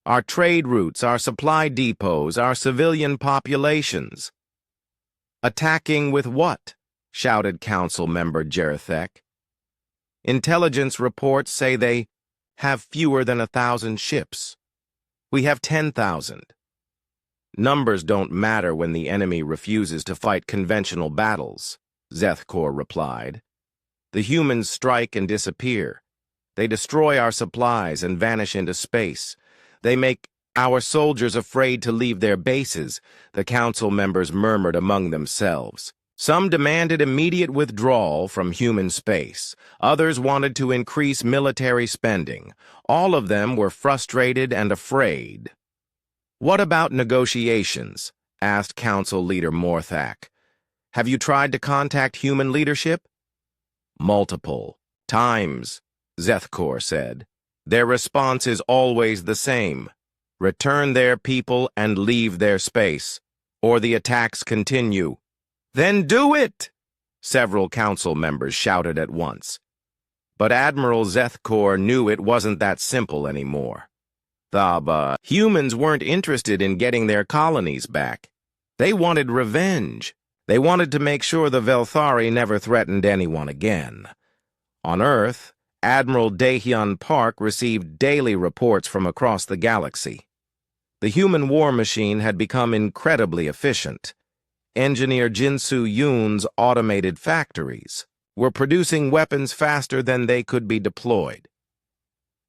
Our trade routes, our supply depots, our civilian populations. Attacking with what? Shouted Council Member Jerethek. Intelligence reports say they have fewer than 1,000 ships. We have 10,000. Numbers don't matter when the enemy refuses to fight conventional battles, Zethkor replied. The humans strike and disappear. They destroy our supplies and vanish into space. They make our soldiers afraid to leave their bases, the council members murmured among themselves. Some demanded immediate withdrawal from human space. Others wanted to increase military spending. All of them were frustrated and afraid. What about negotiations? Asked Council Leader Morthak. Have you tried to contact human leadership? Multiple times, Zethkor said. Their response is always the same. Return their people and leave their space, or the attacks continue. Then do it! Several council members shouted at once. But Admiral Zethkor knew it wasn't that simple anymore. The humans weren't interested in getting their colonies back. They wanted revenge. They wanted to make sure the Velthari never threatened anyone again. On Earth, Admiral Daehyun Park received daily reports from across the galaxy. The human war machine had become incredibly efficient. Engineer Jinsu Yoon's automated factories were producing weapons faster than they could be deployed.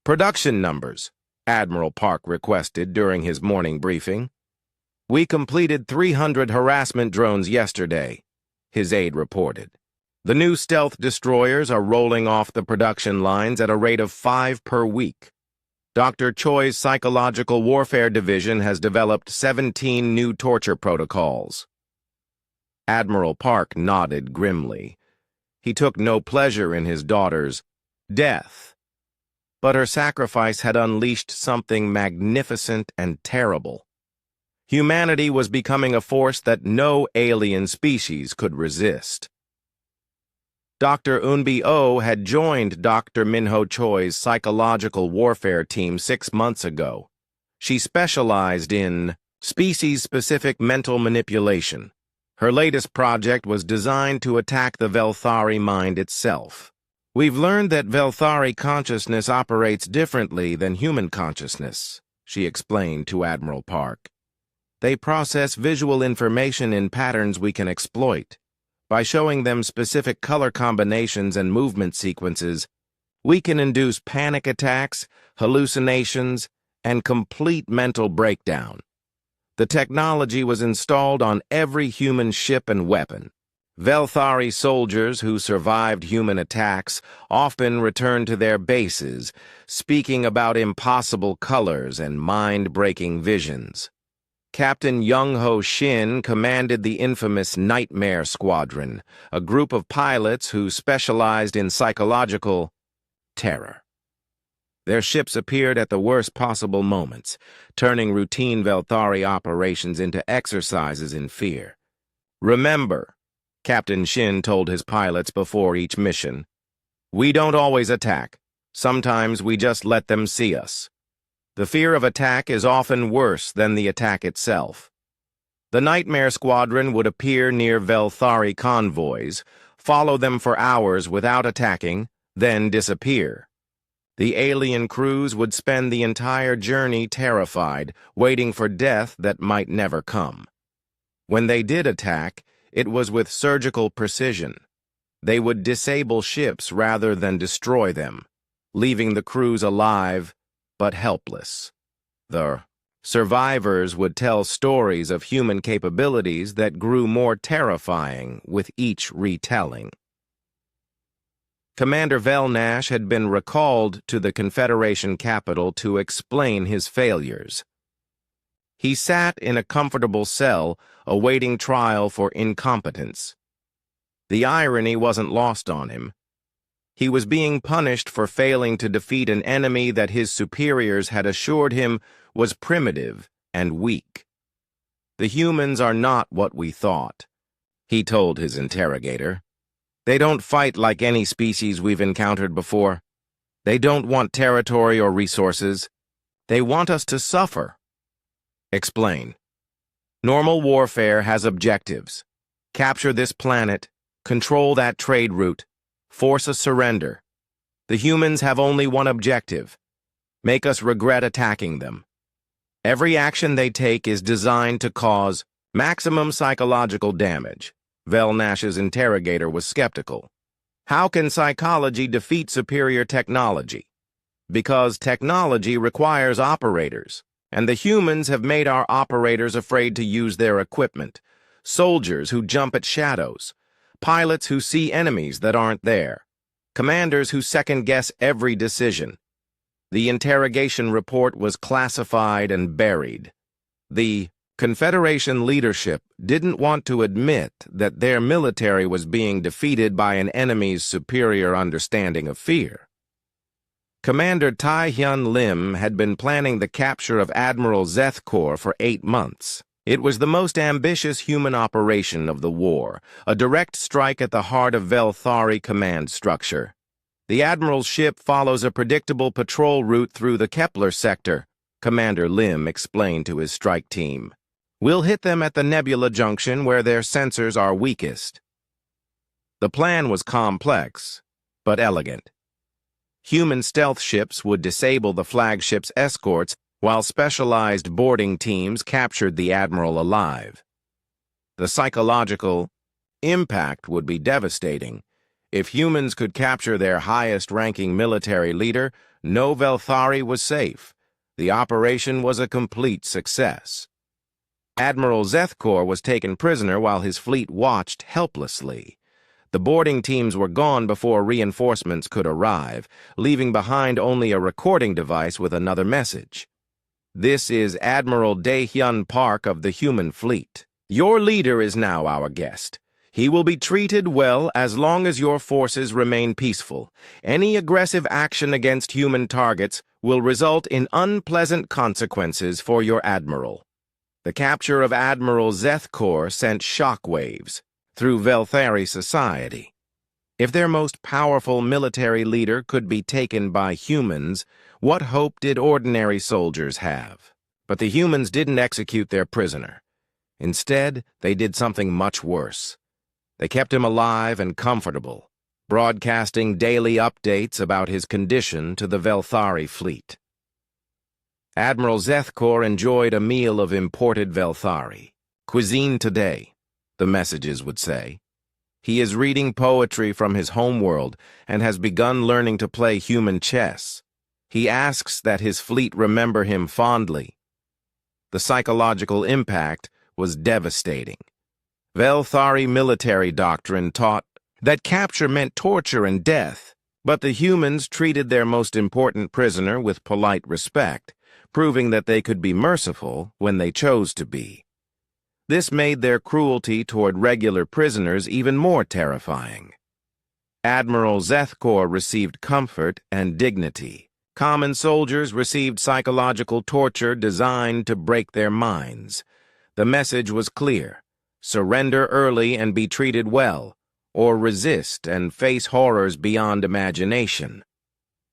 Production numbers, Admiral Park requested during his morning briefing. We completed 300 harassment drones yesterday, his aide reported. The new stealth destroyers are rolling off the production lines at a rate of 5 per week. Dr. Choi's Psychological Warfare Division has developed 17 new torture protocols. Admiral Park nodded grimly. He took no pleasure in his daughter's death, but her sacrifice had unleashed something magnificent and terrible. Humanity was becoming a force that no alien species could resist. Dr. Eunbi Oh had joined Dr. Minho Choi's psychological warfare team 6 months ago. She specialized in species-specific mental manipulation. Her latest project was designed to attack the Velthari mind itself. We've learned that Velthari consciousness operates differently than human consciousness, she explained to Admiral Park. They process visual information in patterns we can exploit. By showing them specific color combinations and movement sequences, we can induce panic attacks, hallucinations, and complete mental breakdown. The technology was installed on every human ship and weapon. Velthari soldiers who survived human attacks often returned to their bases, speaking about impossible colors and mind-breaking visions. Captain Young-Ho Shin commanded the infamous Nightmare Squadron, a group of pilots who specialized in psychological terror. Their ships appeared at the worst possible moments, turning routine Velthari operations into exercises in fear. Remember, Captain Shin told his pilots before each mission, we don't always attack. Sometimes we just let them see us. The fear of attack is often worse than the attack itself. The Nightmare Squadron would appear near Velthari convoys, follow them for hours without attacking, then disappear. The alien crews would spend the entire journey terrified, waiting for death that might never come. When they did attack, it was with surgical precision. They would disable ships rather than destroy them, leaving the crews alive but helpless. The survivors would tell stories of human capabilities that grew more terrifying with each retelling. Commander Velnash had been recalled to the Confederation capital to explain his failures. He sat in a comfortable cell, awaiting trial for incompetence. The irony wasn't lost on him. He was being punished for failing to defeat an enemy that his superiors had assured him was primitive and weak. The humans are not what we thought, he told his interrogator. They don't fight like any species we've encountered before. They don't want territory or resources. They want us to suffer. Explain. Normal warfare has objectives. Capture this planet, control that trade route, force a surrender. The humans have only one objective: make us regret attacking them. Every action they take is designed to cause maximum psychological damage. Velnash's interrogator was skeptical. How can psychology defeat superior technology? Because technology requires operators, and the humans have made our operators afraid to use their equipment. Soldiers who jump at shadows, pilots who see enemies that aren't there, commanders who second-guess every decision. The interrogation report was classified and buried. The Confederation leadership didn't want to admit that their military was being defeated by an enemy's superior understanding of fear. Commander Tai-Hyun Lim had been planning the capture of Admiral Zethkor for 8 months. It was the most ambitious human operation of the war, a direct strike at the heart of Velthari command structure. The Admiral's ship follows a predictable patrol route through the Kepler sector, Commander Lim explained to his strike team. We'll hit them at the Nebula Junction where their sensors are weakest. The plan was complex, but elegant. Human stealth ships would disable the flagship's escorts while specialized boarding teams captured the Admiral alive. The psychological impact would be devastating. If humans could capture their highest-ranking military leader, no Velthari was safe. The operation was a complete success. Admiral Zethkor was taken prisoner while his fleet watched helplessly. The boarding teams were gone before reinforcements could arrive, leaving behind only a recording device with another message. This is Admiral Dae-Hyun Park of the human fleet. Your leader is now our guest. He will be treated well as long as your forces remain peaceful. Any aggressive action against human targets will result in unpleasant consequences for your admiral. The capture of Admiral Zethkor sent shockwaves through Velthari society. If their most powerful military leader could be taken by humans, what hope did ordinary soldiers have? But the humans didn't execute their prisoner. Instead, they did something much worse. They kept him alive and comfortable, broadcasting daily updates about his condition to the Velthari fleet. Admiral Zethkor enjoyed a meal of imported Velthari. Cuisine today, the messages would say. He is reading poetry from his homeworld and has begun learning to play human chess. He asks that his fleet remember him fondly. The psychological impact was devastating. Velthari military doctrine taught that capture meant torture and death, but the humans treated their most important prisoner with polite respect, proving that they could be merciful when they chose to be. This made their cruelty toward regular prisoners even more terrifying. Admiral Zethkor received comfort and dignity. Common soldiers received psychological torture designed to break their minds. The message was clear: surrender early and be treated well, or resist and face horrors beyond imagination.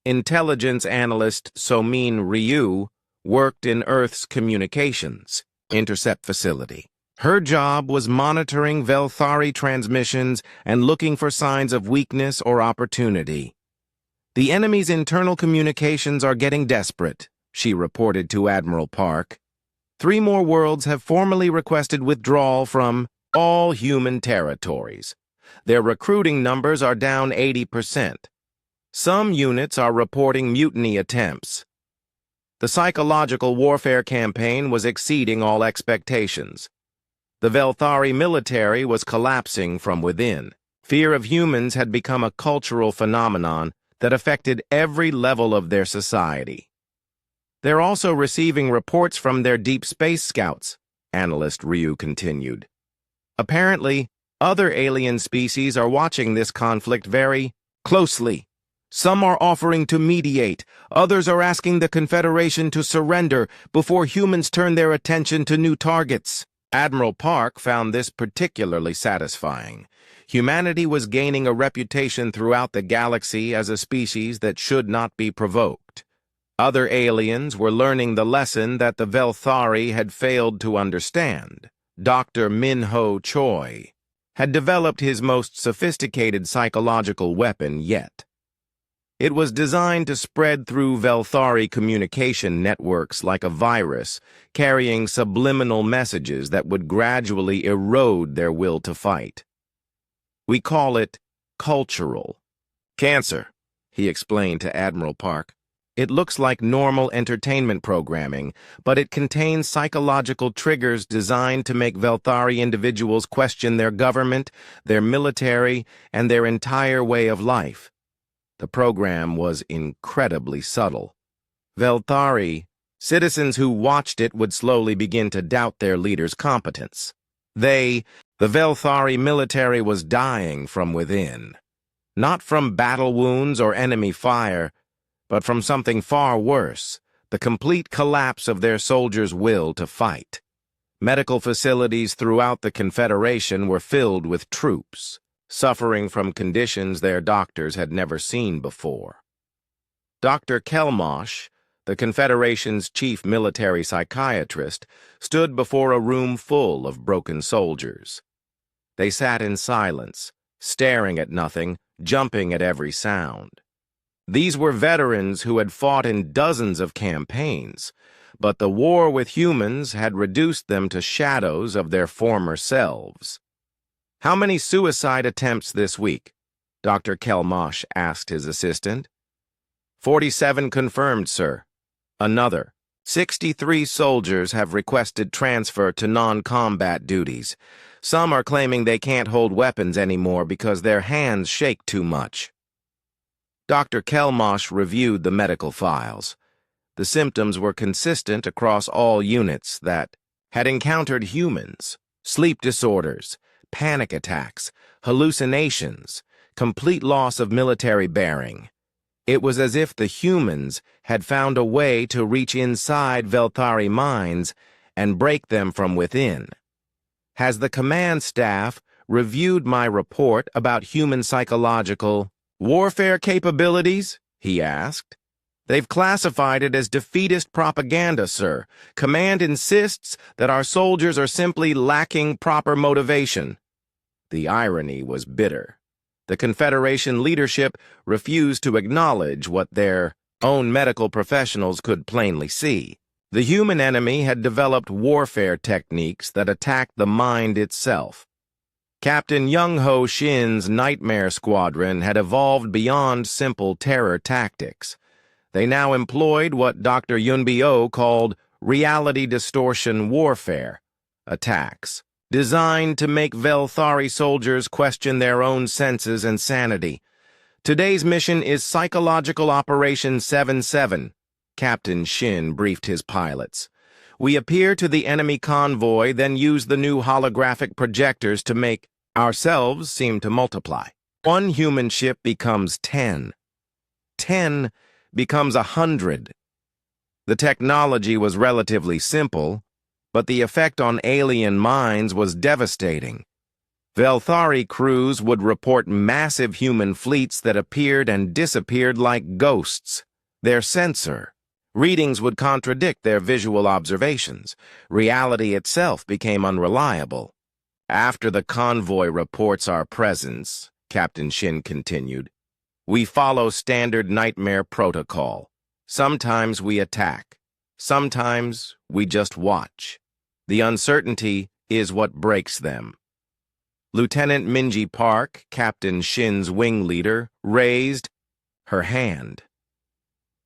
Intelligence analyst Somin Ryu worked in Earth's communications intercept facility. Her job was monitoring Velthari transmissions and looking for signs of weakness or opportunity. The enemy's internal communications are getting desperate, she reported to Admiral Park. 3 more worlds have formally requested withdrawal from all human territories. Their recruiting numbers are down 80%. Some units are reporting mutiny attempts. The psychological warfare campaign was exceeding all expectations. The Velthari military was collapsing from within. Fear of humans had become a cultural phenomenon that affected every level of their society. They're also receiving reports from their deep space scouts, analyst Ryu continued. Apparently, other alien species are watching this conflict very closely. Some are offering to mediate, others are asking the Confederation to surrender before humans turn their attention to new targets. Admiral Park found this particularly satisfying. Humanity was gaining a reputation throughout the galaxy as a species that should not be provoked. Other aliens were learning the lesson that the Velthari had failed to understand. Dr. Minho Choi had developed his most sophisticated psychological weapon yet. It was designed to spread through Velthari communication networks like a virus, carrying subliminal messages that would gradually erode their will to fight. We call it cultural. Cancer, he explained to Admiral Park. It looks like normal entertainment programming, but it contains psychological triggers designed to make Velthari individuals question their government, their military, and their entire way of life. The program was incredibly subtle. Velthari, citizens who watched it would slowly begin to doubt their leader's competence. The Velthari military was dying from within. Not from battle wounds or enemy fire, but from something far worse, the complete collapse of their soldiers' will to fight. Medical facilities throughout the Confederation were filled with troops, suffering from conditions their doctors had never seen before. Dr. Kelmosh, the Confederation's chief military psychiatrist, stood before a room full of broken soldiers. They sat in silence, staring at nothing, jumping at every sound. These were veterans who had fought in dozens of campaigns, but the war with humans had reduced them to shadows of their former selves. "How many suicide attempts this week?" Dr. Kelmosh asked his assistant. 47 confirmed, sir. Another. 63 soldiers have requested transfer to non-combat duties. Some are claiming they can't hold weapons anymore because their hands shake too much. Dr. Kelmosh reviewed the medical files. The symptoms were consistent across all units that had encountered humans: sleep disorders, panic attacks, hallucinations, complete loss of military bearing. It was as if the humans had found a way to reach inside Velthari minds and break them from within. Has the command staff reviewed my report about human psychological warfare capabilities?" he asked. "They've classified it as defeatist propaganda, sir. Command insists that our soldiers are simply lacking proper motivation." The irony was bitter. The Confederation leadership refused to acknowledge what their own medical professionals could plainly see. The human enemy had developed warfare techniques that attacked the mind itself. Captain Young-Ho Shin's Nightmare Squadron had evolved beyond simple terror tactics. They now employed what Dr. Yunbi-Oh called reality distortion warfare attacks, designed to make Velthari soldiers question their own senses and sanity. "Today's mission is Psychological Operation 77, Captain Shin briefed his pilots. "We appear to the enemy convoy, then use the new holographic projectors to make ourselves seem to multiply. One human ship becomes 10. 10 becomes 100. The technology was relatively simple, but the effect on alien minds was devastating. Velthari crews would report massive human fleets that appeared and disappeared like ghosts. Their sensor readings would contradict their visual observations. Reality itself became unreliable. After the convoy reports our presence," Captain Shin continued, "we follow standard nightmare protocol. Sometimes we attack. Sometimes we just watch. The uncertainty is what breaks them." Lieutenant Minji Park, Captain Shin's wing leader, raised her hand.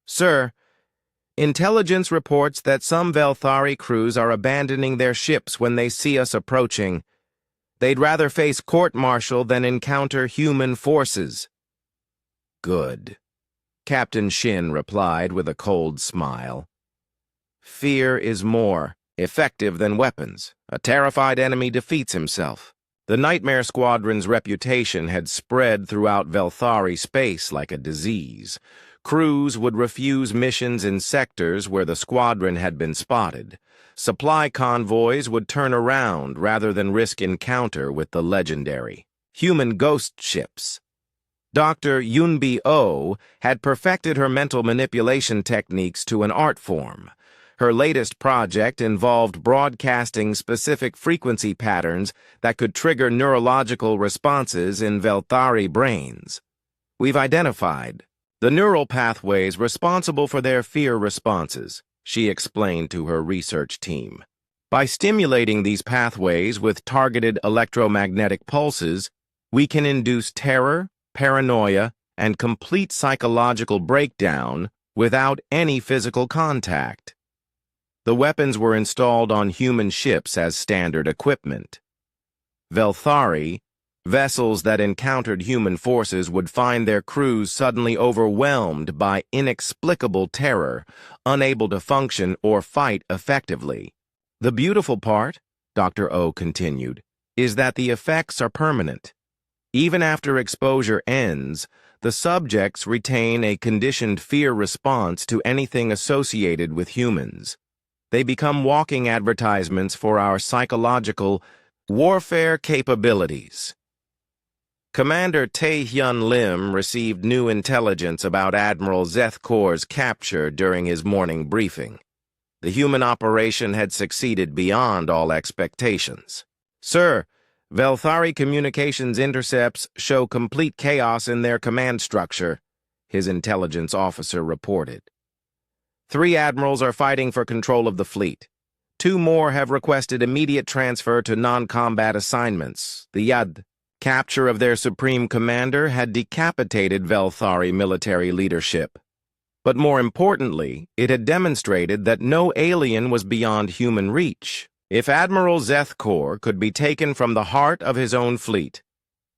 "Sir, intelligence reports that some Velthari crews are abandoning their ships when they see us approaching. They'd rather face court-martial than encounter human forces." "Good," Captain Shin replied with a cold smile. "Fear is more effective than weapons. A terrified enemy defeats himself." The Nightmare Squadron's reputation had spread throughout Velthari space like a disease. Crews would refuse missions in sectors where the squadron had been spotted. Supply convoys would turn around rather than risk encounter with the legendary human ghost ships. Dr. Yunbi-Oh had perfected her mental manipulation techniques to an art form. Her latest project involved broadcasting specific frequency patterns that could trigger neurological responses in Velthari brains. "We've identified the neural pathways responsible for their fear responses," she explained to her research team. "By stimulating these pathways with targeted electromagnetic pulses, we can induce terror, paranoia, and complete psychological breakdown without any physical contact." The weapons were installed on human ships as standard equipment. Velthari, vessels that encountered human forces, would find their crews suddenly overwhelmed by inexplicable terror, unable to function or fight effectively. "The beautiful part," Dr. O continued, "is that the effects are permanent. Even after exposure ends, the subjects retain a conditioned fear response to anything associated with humans. They become walking advertisements for our psychological warfare capabilities." Commander Tae-hyun Lim received new intelligence about Admiral Zethkor's capture during his morning briefing. The human operation had succeeded beyond all expectations. "Sir, Velthari communications intercepts show complete chaos in their command structure," his intelligence officer reported. 3 admirals are fighting for control of the fleet. 2 more have requested immediate transfer to non-combat assignments. The capture of their supreme commander had decapitated Velthari military leadership. But more importantly, it had demonstrated that no alien was beyond human reach. If Admiral Zethkor could be taken from the heart of his own fleet,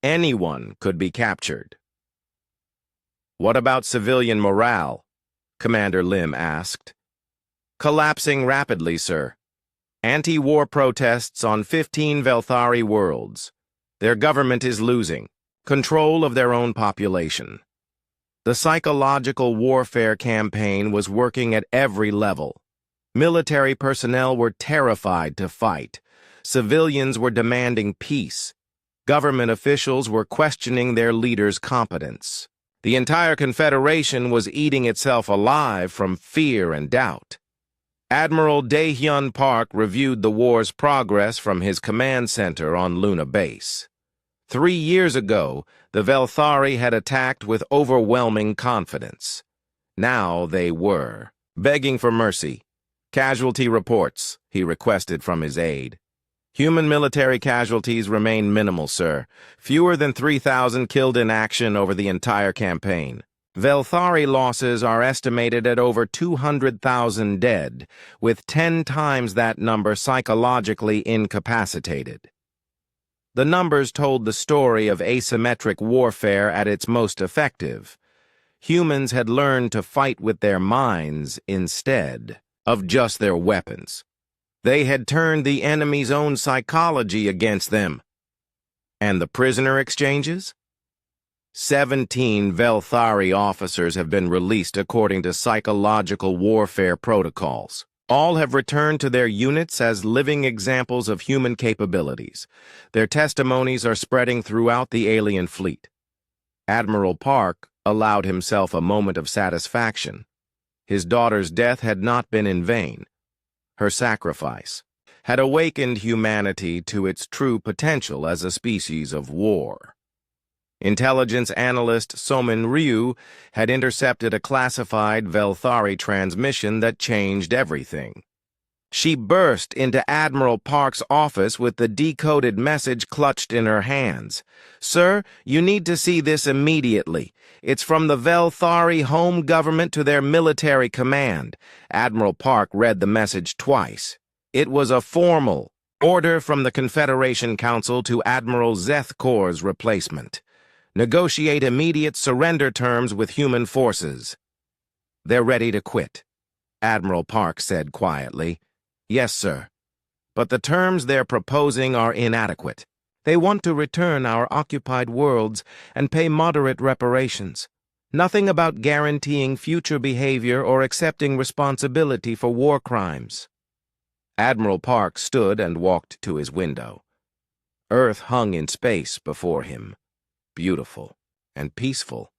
anyone could be captured. "What about civilian morale?" Commander Lim asked. "Collapsing rapidly, sir. Anti-war protests on 15 Velthari worlds. Their government is losing control of their own population." The psychological warfare campaign was working at every level. Military personnel were terrified to fight. Civilians were demanding peace. Government officials were questioning their leader's competence. The entire Confederation was eating itself alive from fear and doubt. Admiral Dae-hyun Park reviewed the war's progress from his command center on Luna Base. 3 years ago, the Velthari had attacked with overwhelming confidence. Now they were begging for mercy. "Casualty reports," he requested from his aide. "Human military casualties remain minimal, sir. Fewer than 3,000 killed in action over the entire campaign. Velthari losses are estimated at over 200,000 dead, with 10 times that number psychologically incapacitated." The numbers told the story of asymmetric warfare at its most effective. Humans had learned to fight with their minds instead of just their weapons. They had turned the enemy's own psychology against them. And the prisoner exchanges? 17 Velthari officers have been released according to psychological warfare protocols. All have returned to their units as living examples of human capabilities. Their testimonies are spreading throughout the alien fleet. Admiral Park allowed himself a moment of satisfaction. His daughter's death had not been in vain. Her sacrifice had awakened humanity to its true potential as a species of war. Intelligence analyst Somin Ryu had intercepted a classified Velthari transmission that changed everything. She burst into Admiral Park's office with the decoded message clutched in her hands. "Sir, you need to see this immediately. It's from the Velthari home government to their military command." Admiral Park read the message twice. It was a formal order from the Confederation Council to Admiral Zethkor's replacement. "Negotiate immediate surrender terms with human forces." "They're ready to quit," Admiral Park said quietly. "Yes, sir. But the terms they're proposing are inadequate. They want to return our occupied worlds and pay moderate reparations. Nothing about guaranteeing future behavior or accepting responsibility for war crimes." Admiral Park stood and walked to his window. Earth hung in space before him, beautiful and peaceful.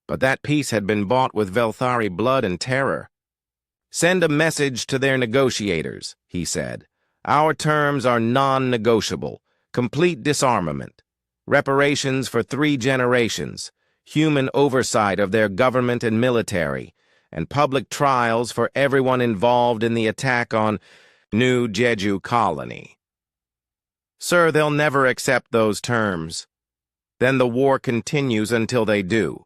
But that peace had been bought with Velthari blood and terror. "Send a message to their negotiators," he said. "Our terms are non-negotiable. Complete disarmament, reparations for 3 generations, human oversight of their government and military, and public trials for everyone involved in the attack on New Jeju Colony." "Sir, they'll never accept those terms." "Then the war continues until they do."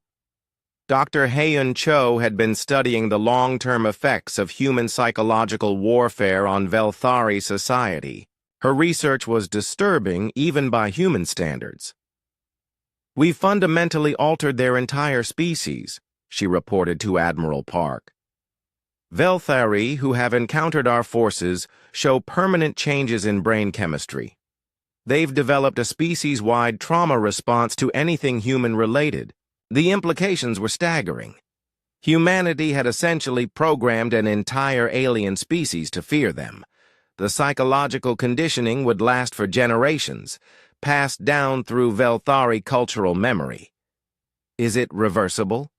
Dr. Haeun Cho had been studying the long-term effects of human psychological warfare on Velthari society. Her research was disturbing even by human standards. "We fundamentally altered their entire species," she reported to Admiral Park. "Velthari who have encountered our forces show permanent changes in brain chemistry. They've developed a species-wide trauma response to anything human-related. The implications were staggering. Humanity had essentially programmed an entire alien species to fear them. The psychological conditioning would last for generations, passed down through Velthari cultural memory." "Is it reversible?"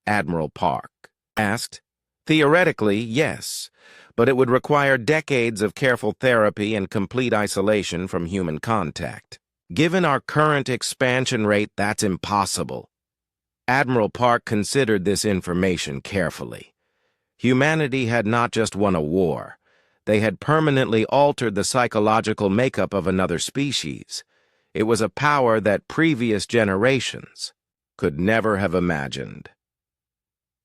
Admiral Park asked. "Theoretically, yes, but it would require decades of careful therapy and complete isolation from human contact. Given our current expansion rate, that's impossible." Admiral Park considered this information carefully. Humanity had not just won a war. They had permanently altered the psychological makeup of another species. It was a power that previous generations could never have imagined.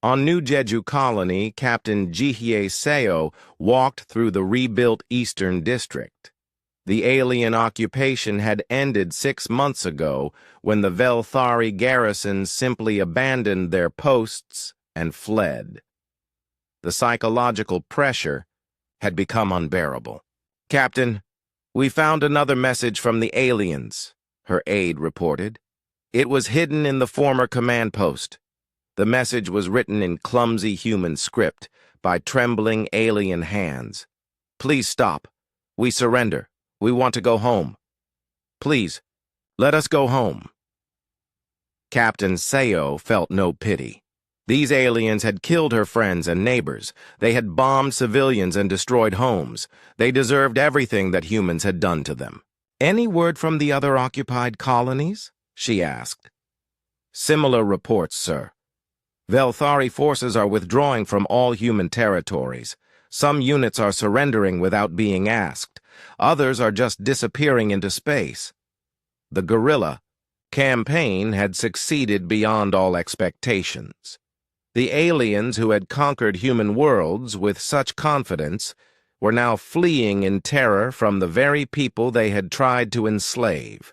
On New Jeju Colony, Captain Jihye Seo walked through the rebuilt Eastern District. The alien occupation had ended 6 months ago when the Velthari garrisons simply abandoned their posts and fled. The psychological pressure had become unbearable. "Captain, we found another message from the aliens," her aide reported. "It was hidden in the former command post. The message was written in clumsy human script by trembling alien hands. Please stop. We surrender. We want to go home. Please, Let us go home. Captain Seo felt no pity. These aliens had killed her friends and neighbors. They had bombed civilians and destroyed homes. They deserved everything that humans had done to them. Any word from the other occupied colonies? She asked. Similar reports, sir. Velthari forces are withdrawing from all human territories. Some units are surrendering without being asked. Others are just disappearing into space. The guerrilla campaign had succeeded beyond all expectations. The aliens who had conquered human worlds with such confidence were now fleeing in terror from the very people they had tried to enslave.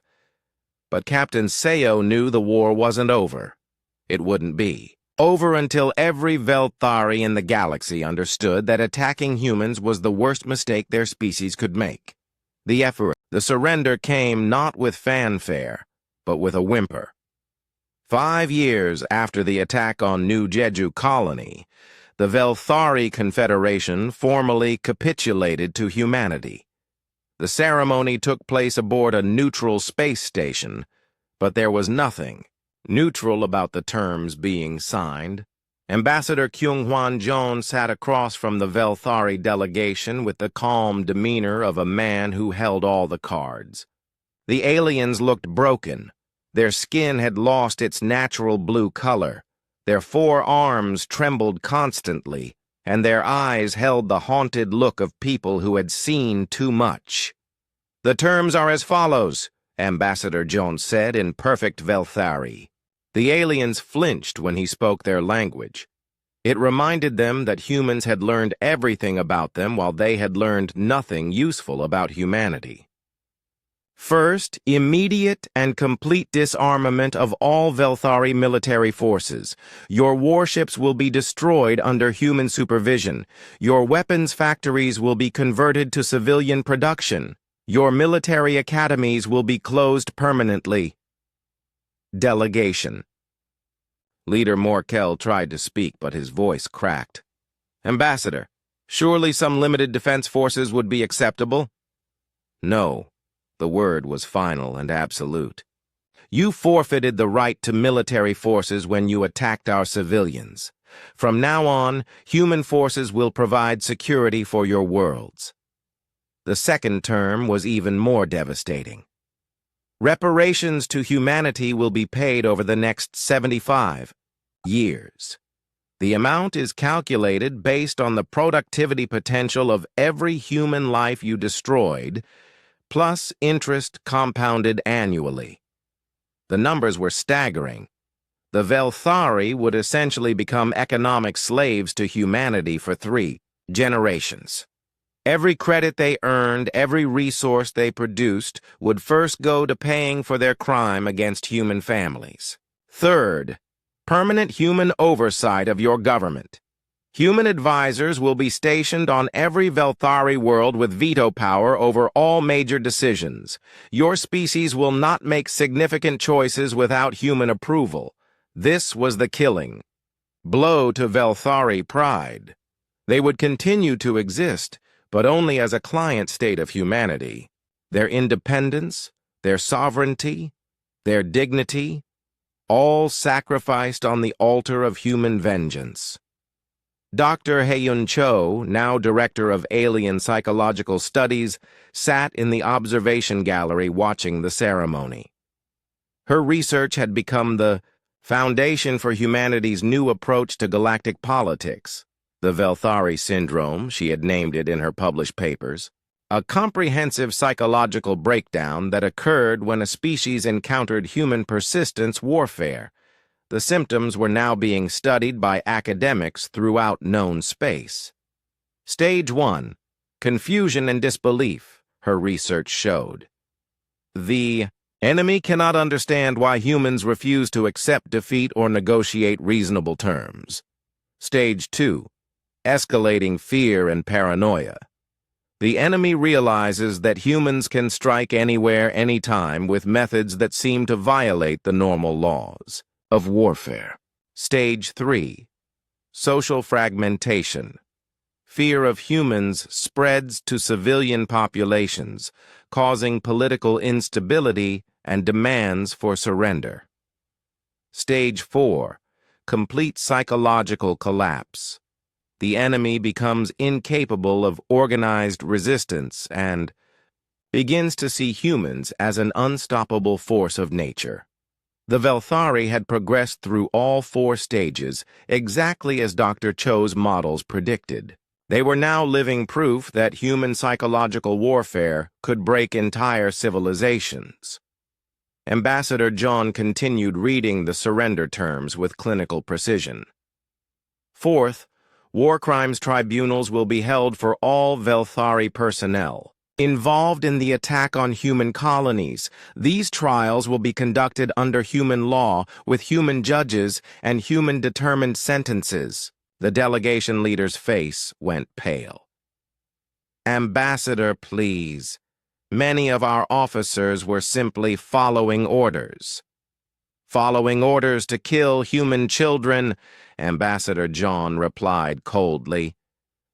But Captain Seo knew the war wasn't over. It wouldn't be. Over until every Velthari in the galaxy understood that attacking humans was the worst mistake their species could make. The surrender came not with fanfare, but with a whimper. 5 years after the attack on New Jeju Colony, the Velthari Confederation formally capitulated to humanity. The ceremony took place aboard a neutral space station, but there was nothing neutral about the terms being signed. Ambassador Kyung-hwan Jeon sat across from the Velthari delegation with the calm demeanor of a man who held all the cards. The aliens looked broken. Their skin had lost its natural blue color. Their 4 arms trembled constantly, and their eyes held the haunted look of people who had seen too much. "The terms are as follows," Ambassador Jones said in perfect Velthari. The aliens flinched when he spoke their language. It reminded them that humans had learned everything about them while they had learned nothing useful about humanity. First, immediate and complete disarmament of all Velthari military forces. Your warships will be destroyed under human supervision. Your weapons factories will be converted to civilian production. Your military academies will be closed permanently. Delegation. Leader Morkel tried to speak, but his voice cracked. "Ambassador, surely some limited defense forces would be acceptable?" "No." The word was final and absolute. "You forfeited the right to military forces when you attacked our civilians. From now on, human forces will provide security for your worlds." The second term was even more devastating. Reparations to humanity will be paid over the next 75 years. The amount is calculated based on the productivity potential of every human life you destroyed, plus interest compounded annually. The numbers were staggering. The Velthari would essentially become economic slaves to humanity for 3 generations. Every credit they earned, every resource they produced, would first go to paying for their crime against human families. Third, permanent human oversight of your government. Human advisors will be stationed on every Velthari world with veto power over all major decisions. Your species will not make significant choices without human approval. This was the killing blow to Velthari pride. They would continue to exist, but only as a client state of humanity. Their independence, their sovereignty, their dignity, all sacrificed on the altar of human vengeance. Dr. Haeyun Cho, now Director of Alien Psychological Studies, sat in the observation gallery watching the ceremony. Her research had become the foundation for humanity's new approach to galactic politics. The Velthari Syndrome, she had named it in her published papers, a comprehensive psychological breakdown that occurred when a species encountered human persistence warfare. The symptoms were now being studied by academics throughout known space. Stage 1, confusion and disbelief, her research showed. The enemy cannot understand why humans refuse to accept defeat or negotiate reasonable terms. Stage 2, escalating fear and paranoia. The enemy realizes that humans can strike anywhere, anytime with methods that seem to violate the normal laws of warfare. Stage 3, social fragmentation. Fear of humans spreads to civilian populations, causing political instability and demands for surrender. Stage 4. Complete psychological collapse. The enemy becomes incapable of organized resistance and begins to see humans as an unstoppable force of nature. The Velthari had progressed through all 4 stages, exactly as Dr. Cho's models predicted. They were now living proof that human psychological warfare could break entire civilizations. Ambassador John continued reading the surrender terms with clinical precision. Fourth, war crimes tribunals will be held for all Velthari personnel involved in the attack on human colonies. These trials will be conducted under human law, with human judges and human-determined sentences. The delegation leader's face went pale. Ambassador, please. Many of our officers were simply following orders. Following orders to kill human children, Ambassador John replied coldly.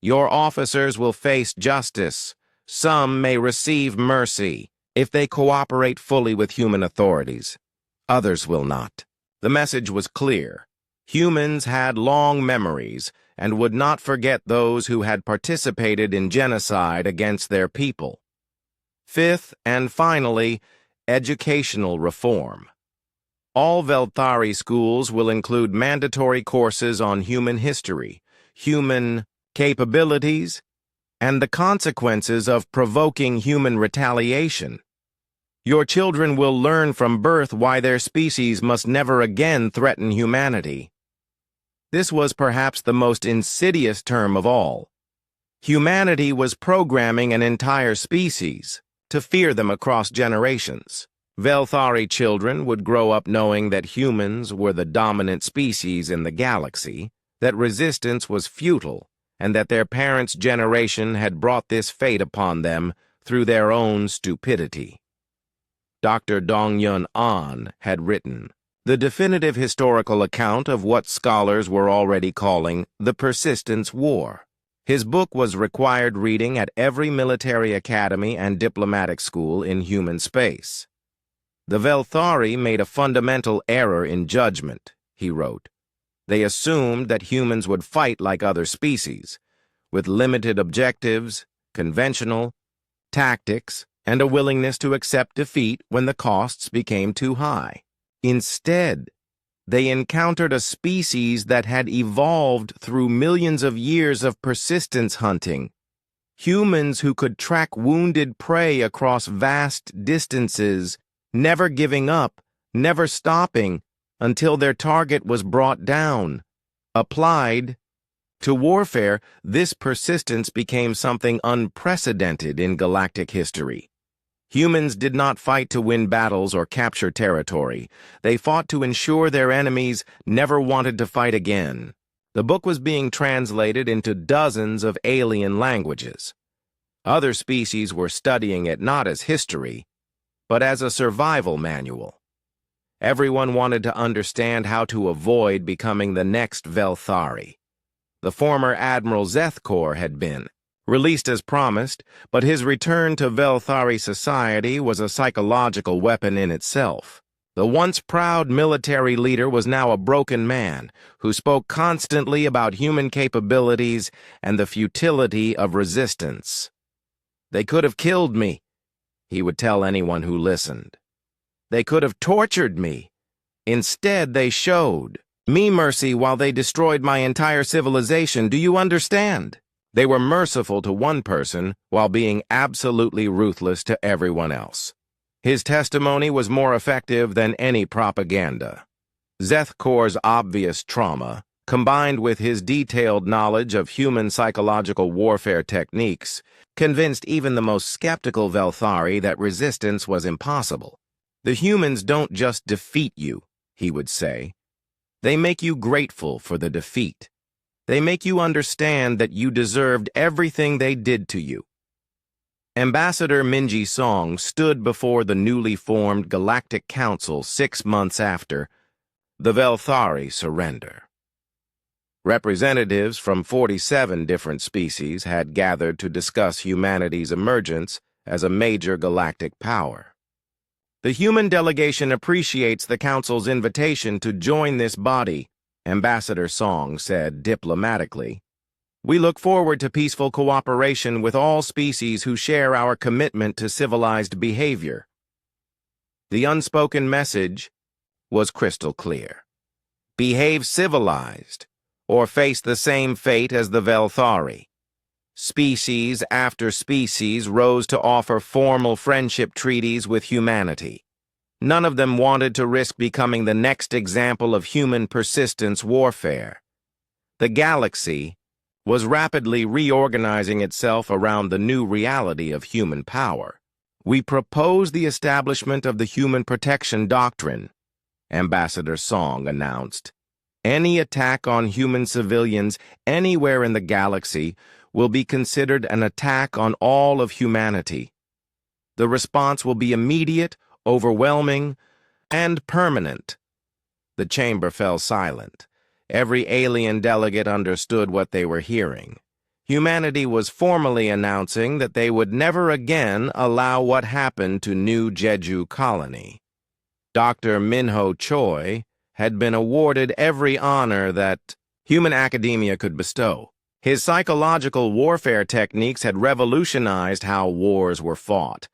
Your officers will face justice. Some may receive mercy if they cooperate fully with human authorities. Others will not. The message was clear. Humans had long memories and would not forget those who had participated in genocide against their people. Fifth, and finally, educational reform. All Velthari schools will include mandatory courses on human history, human capabilities, and the consequences of provoking human retaliation. Your children will learn from birth why their species must never again threaten humanity. This was perhaps the most insidious term of all. Humanity was programming an entire species to fear them across generations. Velthari children would grow up knowing that humans were the dominant species in the galaxy, that resistance was futile, and that their parents' generation had brought this fate upon them through their own stupidity. Dr. Dong-Yun An had written the definitive historical account of what scholars were already calling the Persistence War. His book was required reading at every military academy and diplomatic school in human space. The Velthari made a fundamental error in judgment, he wrote. They assumed that humans would fight like other species, with limited objectives, conventional tactics, and a willingness to accept defeat when the costs became too high. Instead, they encountered a species that had evolved through millions of years of persistence hunting. Humans who could track wounded prey across vast distances, never giving up, never stopping, until their target was brought down. Applied to warfare, this persistence became something unprecedented in galactic history. Humans did not fight to win battles or capture territory. They fought to ensure their enemies never wanted to fight again. The book was being translated into dozens of alien languages. Other species were studying it not as history, but as a survival manual. Everyone wanted to understand how to avoid becoming the next Velthari. The former Admiral Zethkor had been released as promised, but his return to Velthari society was a psychological weapon in itself. The once proud military leader was now a broken man who spoke constantly about human capabilities and the futility of resistance. They could have killed me, he would tell anyone who listened. They could have tortured me. Instead, they showed me mercy while they destroyed my entire civilization. Do you understand? They were merciful to one person while being absolutely ruthless to everyone else. His testimony was more effective than any propaganda. Zethkor's obvious trauma, combined with his detailed knowledge of human psychological warfare techniques, convinced even the most skeptical Velthari that resistance was impossible. The humans don't just defeat you, he would say. They make you grateful for the defeat. They make you understand that you deserved everything they did to you. Ambassador Minji Song stood before the newly formed Galactic Council 6 months after the Velthari surrender. Representatives from 47 different species had gathered to discuss humanity's emergence as a major galactic power. The human delegation appreciates the Council's invitation to join this body, Ambassador Song said diplomatically. We look forward to peaceful cooperation with all species who share our commitment to civilized behavior. The unspoken message was crystal clear. Behave civilized, or face the same fate as the Velthari. Species after species rose to offer formal friendship treaties with humanity. None of them wanted to risk becoming the next example of human persistence warfare. The galaxy was rapidly reorganizing itself around the new reality of human power. We propose the establishment of the Human Protection Doctrine, Ambassador Song announced. Any attack on human civilians anywhere in the galaxy will be considered an attack on all of humanity. The response will be immediate, overwhelming, and permanent. The chamber fell silent. Every alien delegate understood what they were hearing. Humanity was formally announcing that they would never again allow what happened to New Jeju Colony. Dr. Minho Choi had been awarded every honor that human academia could bestow. His psychological warfare techniques had revolutionized how wars were fought,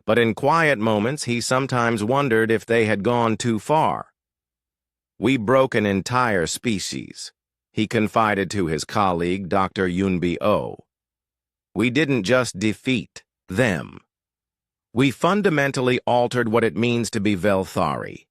but in quiet moments he sometimes wondered if they had gone too far. We broke an entire species, he confided to his colleague, Dr. Yunbi Oh. We didn't just defeat them. We fundamentally altered what it means to be Velthari.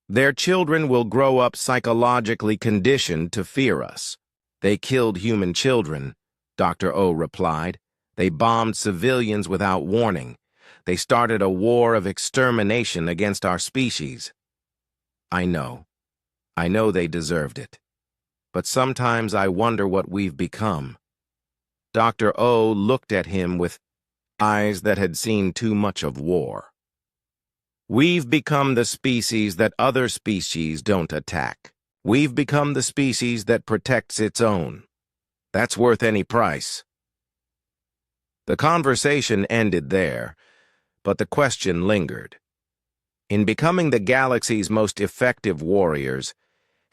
Their children will grow up psychologically conditioned to fear us. They killed human children, Dr. Oh replied. They bombed civilians without warning. They started a war of extermination against our species. I know they deserved it. But sometimes I wonder what we've become. Dr. O looked at him with eyes that had seen too much of war. We've become the species that other species don't attack. We've become the species that protects its own. That's worth any price. The conversation ended there, but the question lingered. In becoming the galaxy's most effective warriors,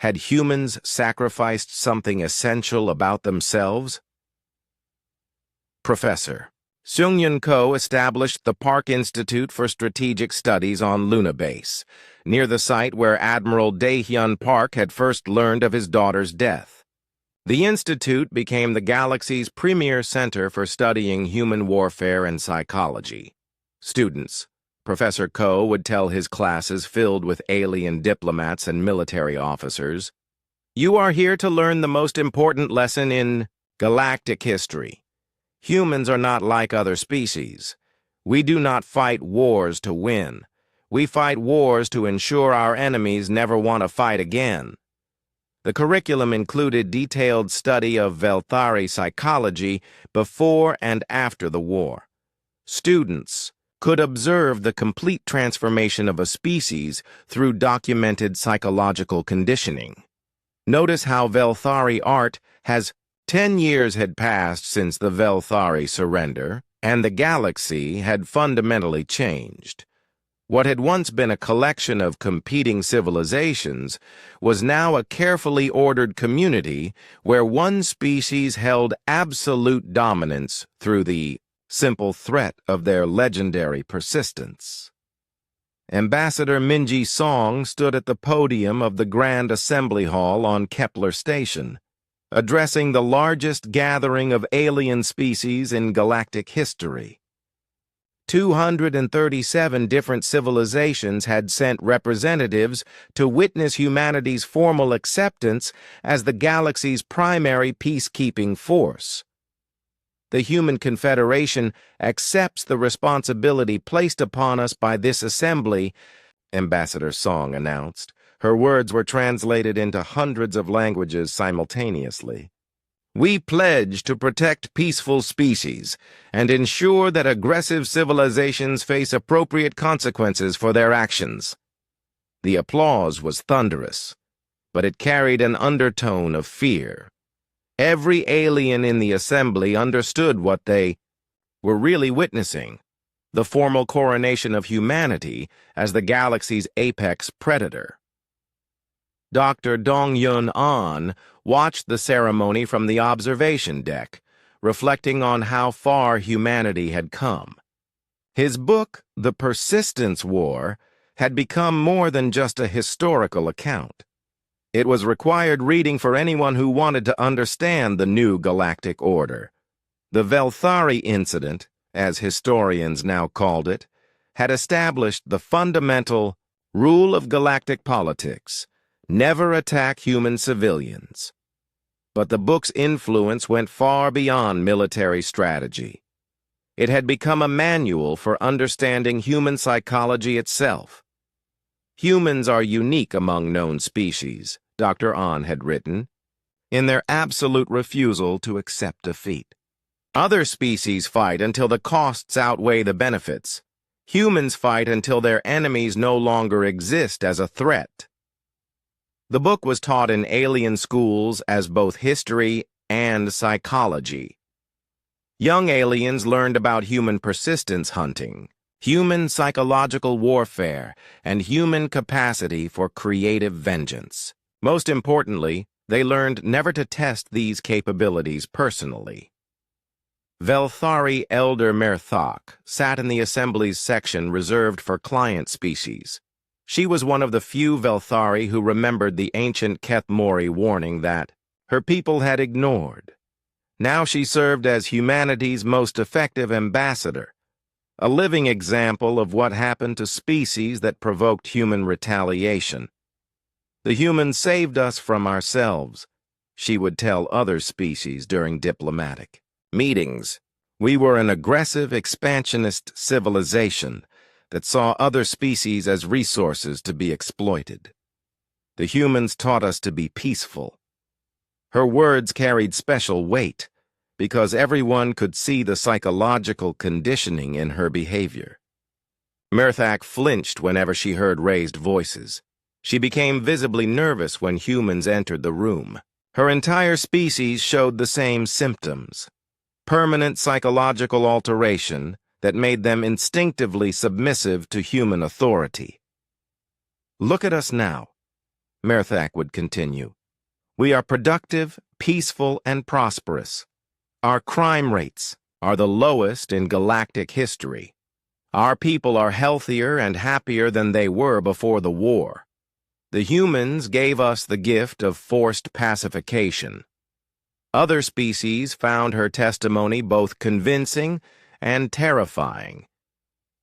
had humans sacrificed something essential about themselves? Professor Seung-Yun Ko established the Park Institute for Strategic Studies on Luna Base, near the site where Admiral Dae-hyun Park had first learned of his daughter's death. The institute became the galaxy's premier center for studying human warfare and psychology. Students, Professor Ko would tell his classes filled with alien diplomats and military officers, "You are here to learn the most important lesson in galactic history. Humans are not like other species. We do not fight wars to win. We fight wars to ensure our enemies never want to fight again." The curriculum included detailed study of Velthari psychology before and after the war. Students could observe the complete transformation of a species through documented psychological conditioning. Notice how Velthari art has 10 years had passed since the Velthari surrender, and the galaxy had fundamentally changed. What had once been a collection of competing civilizations was now a carefully ordered community where one species held absolute dominance through the simple threat of their legendary persistence. Ambassador Minji Song stood at the podium of the Grand Assembly Hall on Kepler Station, addressing the largest gathering of alien species in galactic history. 237 different civilizations had sent representatives to witness humanity's formal acceptance as the galaxy's primary peacekeeping force. The Human Confederation accepts the responsibility placed upon us by this assembly, Ambassador Song announced. Her words were translated into hundreds of languages simultaneously. We pledge to protect peaceful species and ensure that aggressive civilizations face appropriate consequences for their actions. The applause was thunderous, but it carried an undertone of fear. Every alien in the assembly understood what they were really witnessing. the formal coronation of humanity as the galaxy's apex predator. Dr. Dong-Yun An watched the ceremony from the observation deck, reflecting on how far humanity had come. His book, The Persistence War, had become more than just a historical account. It was required reading for anyone who wanted to understand the new galactic order. The Velthari incident, as historians now called it, had established the fundamental rule of galactic politics: never attack human civilians. But the book's influence went far beyond military strategy. It had become a manual for understanding human psychology itself. Humans are unique among known species, Dr. An had written, in their absolute refusal to accept defeat. Other species fight until the costs outweigh the benefits. Humans fight until their enemies no longer exist as a threat. The book was taught in alien schools as both history and psychology. Young aliens learned about human persistence hunting, human psychological warfare, and human capacity for creative vengeance. Most importantly, they learned never to test these capabilities personally. Velthari Elder Merthok sat in the Assembly's section reserved for client species. She was one of the few Velthari who remembered the ancient Keth Mori warning that her people had ignored. Now she served as humanity's most effective ambassador, a living example of what happened to species that provoked human retaliation. The humans saved us from ourselves, she would tell other species during diplomatic meetings. We were an aggressive, expansionist civilization that saw other species as resources to be exploited. The humans taught us to be peaceful. Her words carried special weight because everyone could see the psychological conditioning in her behavior. Merthak flinched whenever she heard raised voices. She became visibly nervous when humans entered the room. Her entire species showed the same symptoms: permanent psychological alteration that made them instinctively submissive to human authority. "Look at us now," Merthak would continue. "We are productive, peaceful, and prosperous. Our crime rates are the lowest in galactic history. Our people are healthier and happier than they were before the war. The humans gave us the gift of forced pacification." Other species found her testimony both convincing and terrifying.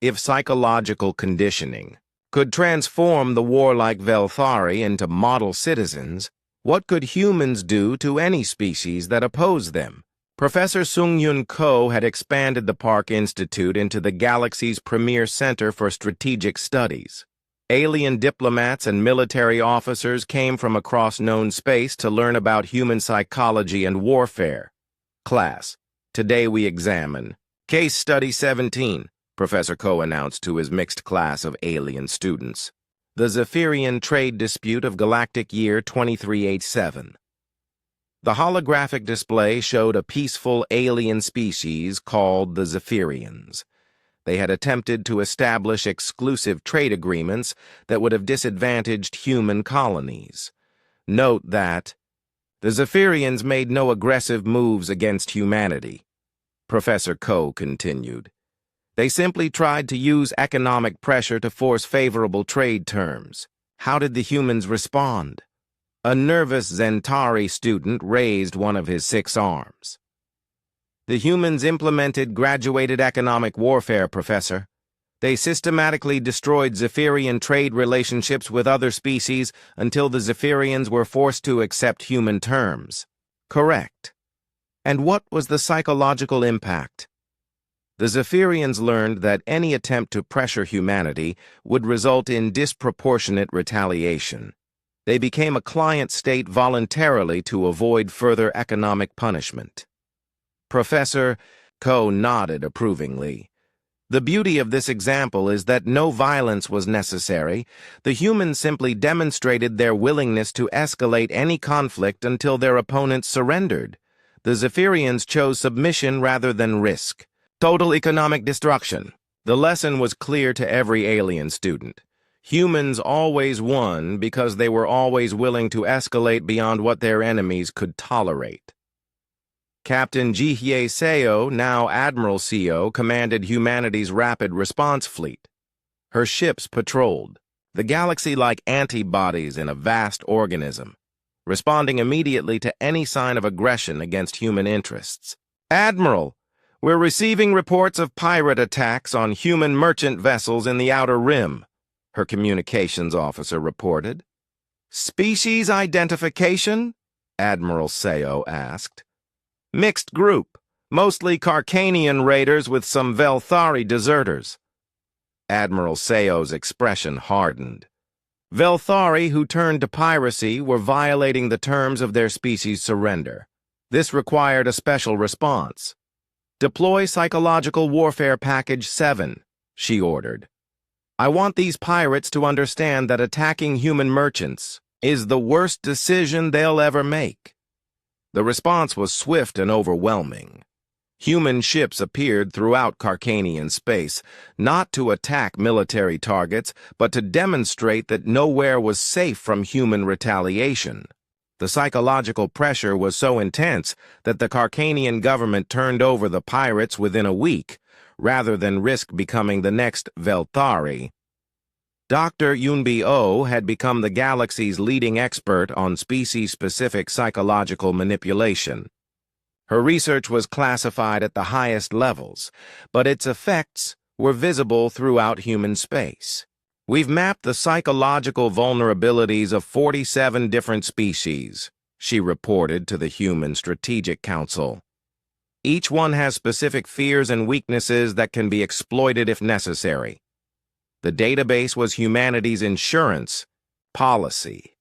If psychological conditioning could transform the warlike Velthari into model citizens, what could humans do to any species that opposed them? Professor Sung-Yun Ko had expanded the Park Institute into the galaxy's premier center for strategic studies. Alien diplomats and military officers came from across known space to learn about human psychology and warfare. "Class, today we examine Case Study 17, Professor Ko announced to his mixed class of alien students. The Zephyrian trade dispute of galactic year 2387. The holographic display showed a peaceful alien species called the Zephyrians. They had attempted to establish exclusive trade agreements that would have disadvantaged human colonies. Note that the Zephyrians made no aggressive moves against humanity, Professor Ko continued. They simply tried to use economic pressure to force favorable trade terms. How did the humans respond? A nervous Zentari student raised one of his 6 arms. The humans implemented graduated economic warfare, Professor. They systematically destroyed Zephyrian trade relationships with other species until the Zephyrians were forced to accept human terms. Correct. And what was the psychological impact? The Zephyrians learned that any attempt to pressure humanity would result in disproportionate retaliation. They became a client state voluntarily to avoid further economic punishment. Professor Ko nodded approvingly. The beauty of this example is that no violence was necessary. The humans simply demonstrated their willingness to escalate any conflict until their opponents surrendered. The Zephyrians chose submission rather than risk. Total economic destruction. The lesson was clear to every alien student. Humans always won because they were always willing to escalate beyond what their enemies could tolerate. Captain Jihye Seo, now Admiral Seo, commanded humanity's rapid response fleet. Her ships patrolled the galaxy like antibodies in a vast organism, responding immediately to any sign of aggression against human interests. "Admiral, we're receiving reports of pirate attacks on human merchant vessels in the Outer Rim," her communications officer reported. "Species identification?" Admiral Seo asked. "Mixed group, mostly Carcanian raiders with some Velthari deserters." Admiral Seo's expression hardened. Velthari who turned to piracy were violating the terms of their species' surrender. This required a special response. "Deploy Psychological Warfare Package 7, she ordered. "I want these pirates to understand that attacking human merchants is the worst decision they'll ever make." The response was swift and overwhelming. Human ships appeared throughout Carcanian space, not to attack military targets, but to demonstrate that nowhere was safe from human retaliation. The psychological pressure was so intense that the Carcanian government turned over the pirates within a week, rather than risk becoming the next Velthari. Dr. Yunbi-O had become the galaxy's leading expert on species-specific psychological manipulation. Her research was classified at the highest levels, but its effects were visible throughout human space. "We've mapped the psychological vulnerabilities of 47 different species," she reported to the Human Strategic Council. "Each one has specific fears and weaknesses that can be exploited if necessary." The database was humanity's insurance policy.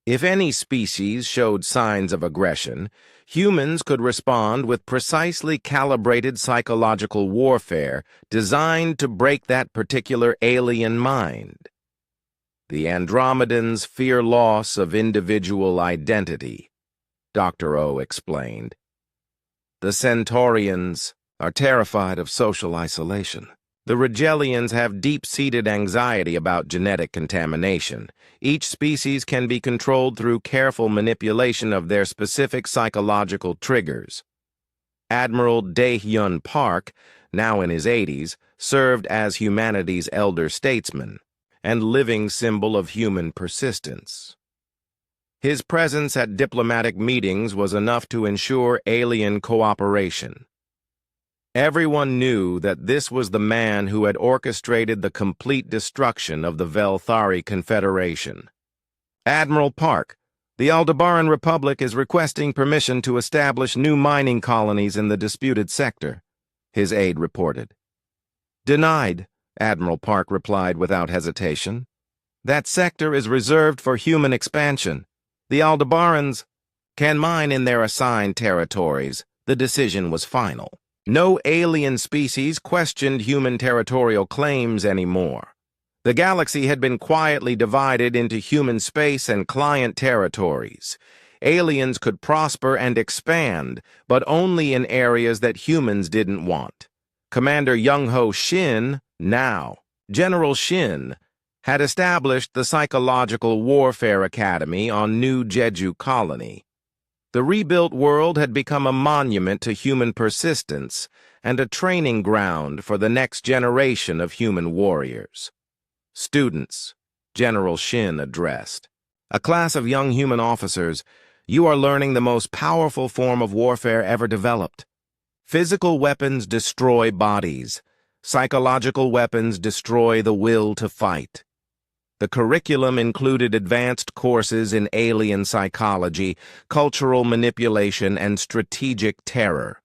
If any species showed signs of aggression, humans could respond with precisely calibrated psychological warfare designed to break that particular alien mind. "The Andromedans fear loss of individual identity," Dr. O explained. "The Centaurians are terrified of social isolation. The Rigelians have deep-seated anxiety about genetic contamination. Each species can be controlled through careful manipulation of their specific psychological triggers." Admiral Dae-Hyun Park, now in his 80s, served as humanity's elder statesman and living symbol of human persistence. His presence at diplomatic meetings was enough to ensure alien cooperation. Everyone knew that this was the man who had orchestrated the complete destruction of the Velthari Confederation. "Admiral Park, the Aldebaran Republic is requesting permission to establish new mining colonies in the disputed sector," his aide reported. "Denied," Admiral Park replied without hesitation. "That sector is reserved for human expansion. The Aldebarans can mine in their assigned territories." The decision was final. No alien species questioned human territorial claims anymore. The galaxy had been quietly divided into human space and client territories. Aliens could prosper and expand, but only in areas that humans didn't want. Commander Young-Ho Shin, now General Shin, had established the Psychological Warfare Academy on New Jeju Colony. The rebuilt world had become a monument to human persistence and a training ground for the next generation of human warriors. "Students," General Shin addressed, "a class of young human officers, you are learning the most powerful form of warfare ever developed. Physical weapons destroy bodies. Psychological weapons destroy the will to fight." The curriculum included advanced courses in alien psychology, cultural manipulation, and strategic terror.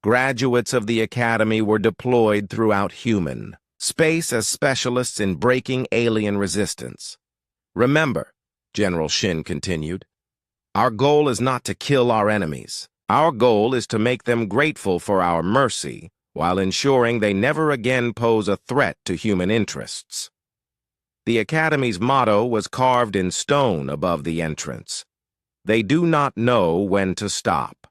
Graduates of the academy were deployed throughout human space as specialists in breaking alien resistance. "Remember," General Shin continued, "our goal is not to kill our enemies. Our goal is to make them grateful for our mercy, while ensuring they never again pose a threat to human interests." The Academy's motto was carved in stone above the entrance. "They do not know when to stop."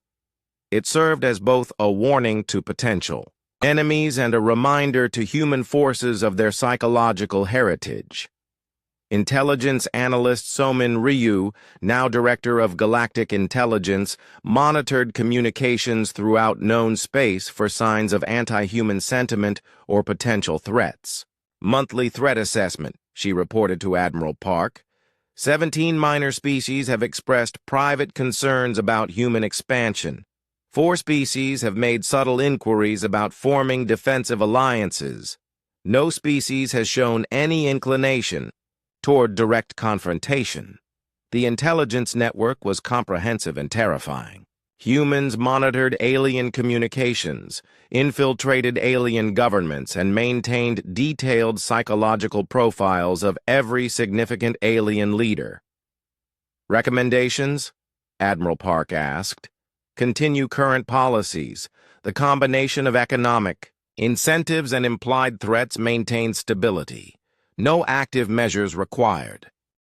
It served as both a warning to potential enemies and a reminder to human forces of their psychological heritage. Intelligence analyst Somin Ryu, now director of Galactic Intelligence, monitored communications throughout known space for signs of anti-human sentiment or potential threats. Monthly threat assessment, she reported to Admiral Park. 17 minor species have expressed private concerns about human expansion. 4 species have made subtle inquiries about forming defensive alliances. No species has shown any inclination toward direct confrontation. The intelligence network was comprehensive and terrifying. Humans monitored alien communications, infiltrated alien governments, and maintained detailed psychological profiles of every significant alien leader. Recommendations? Admiral Park asked. Continue current policies. The combination of economic incentives and implied threats maintain stability. No active measures required.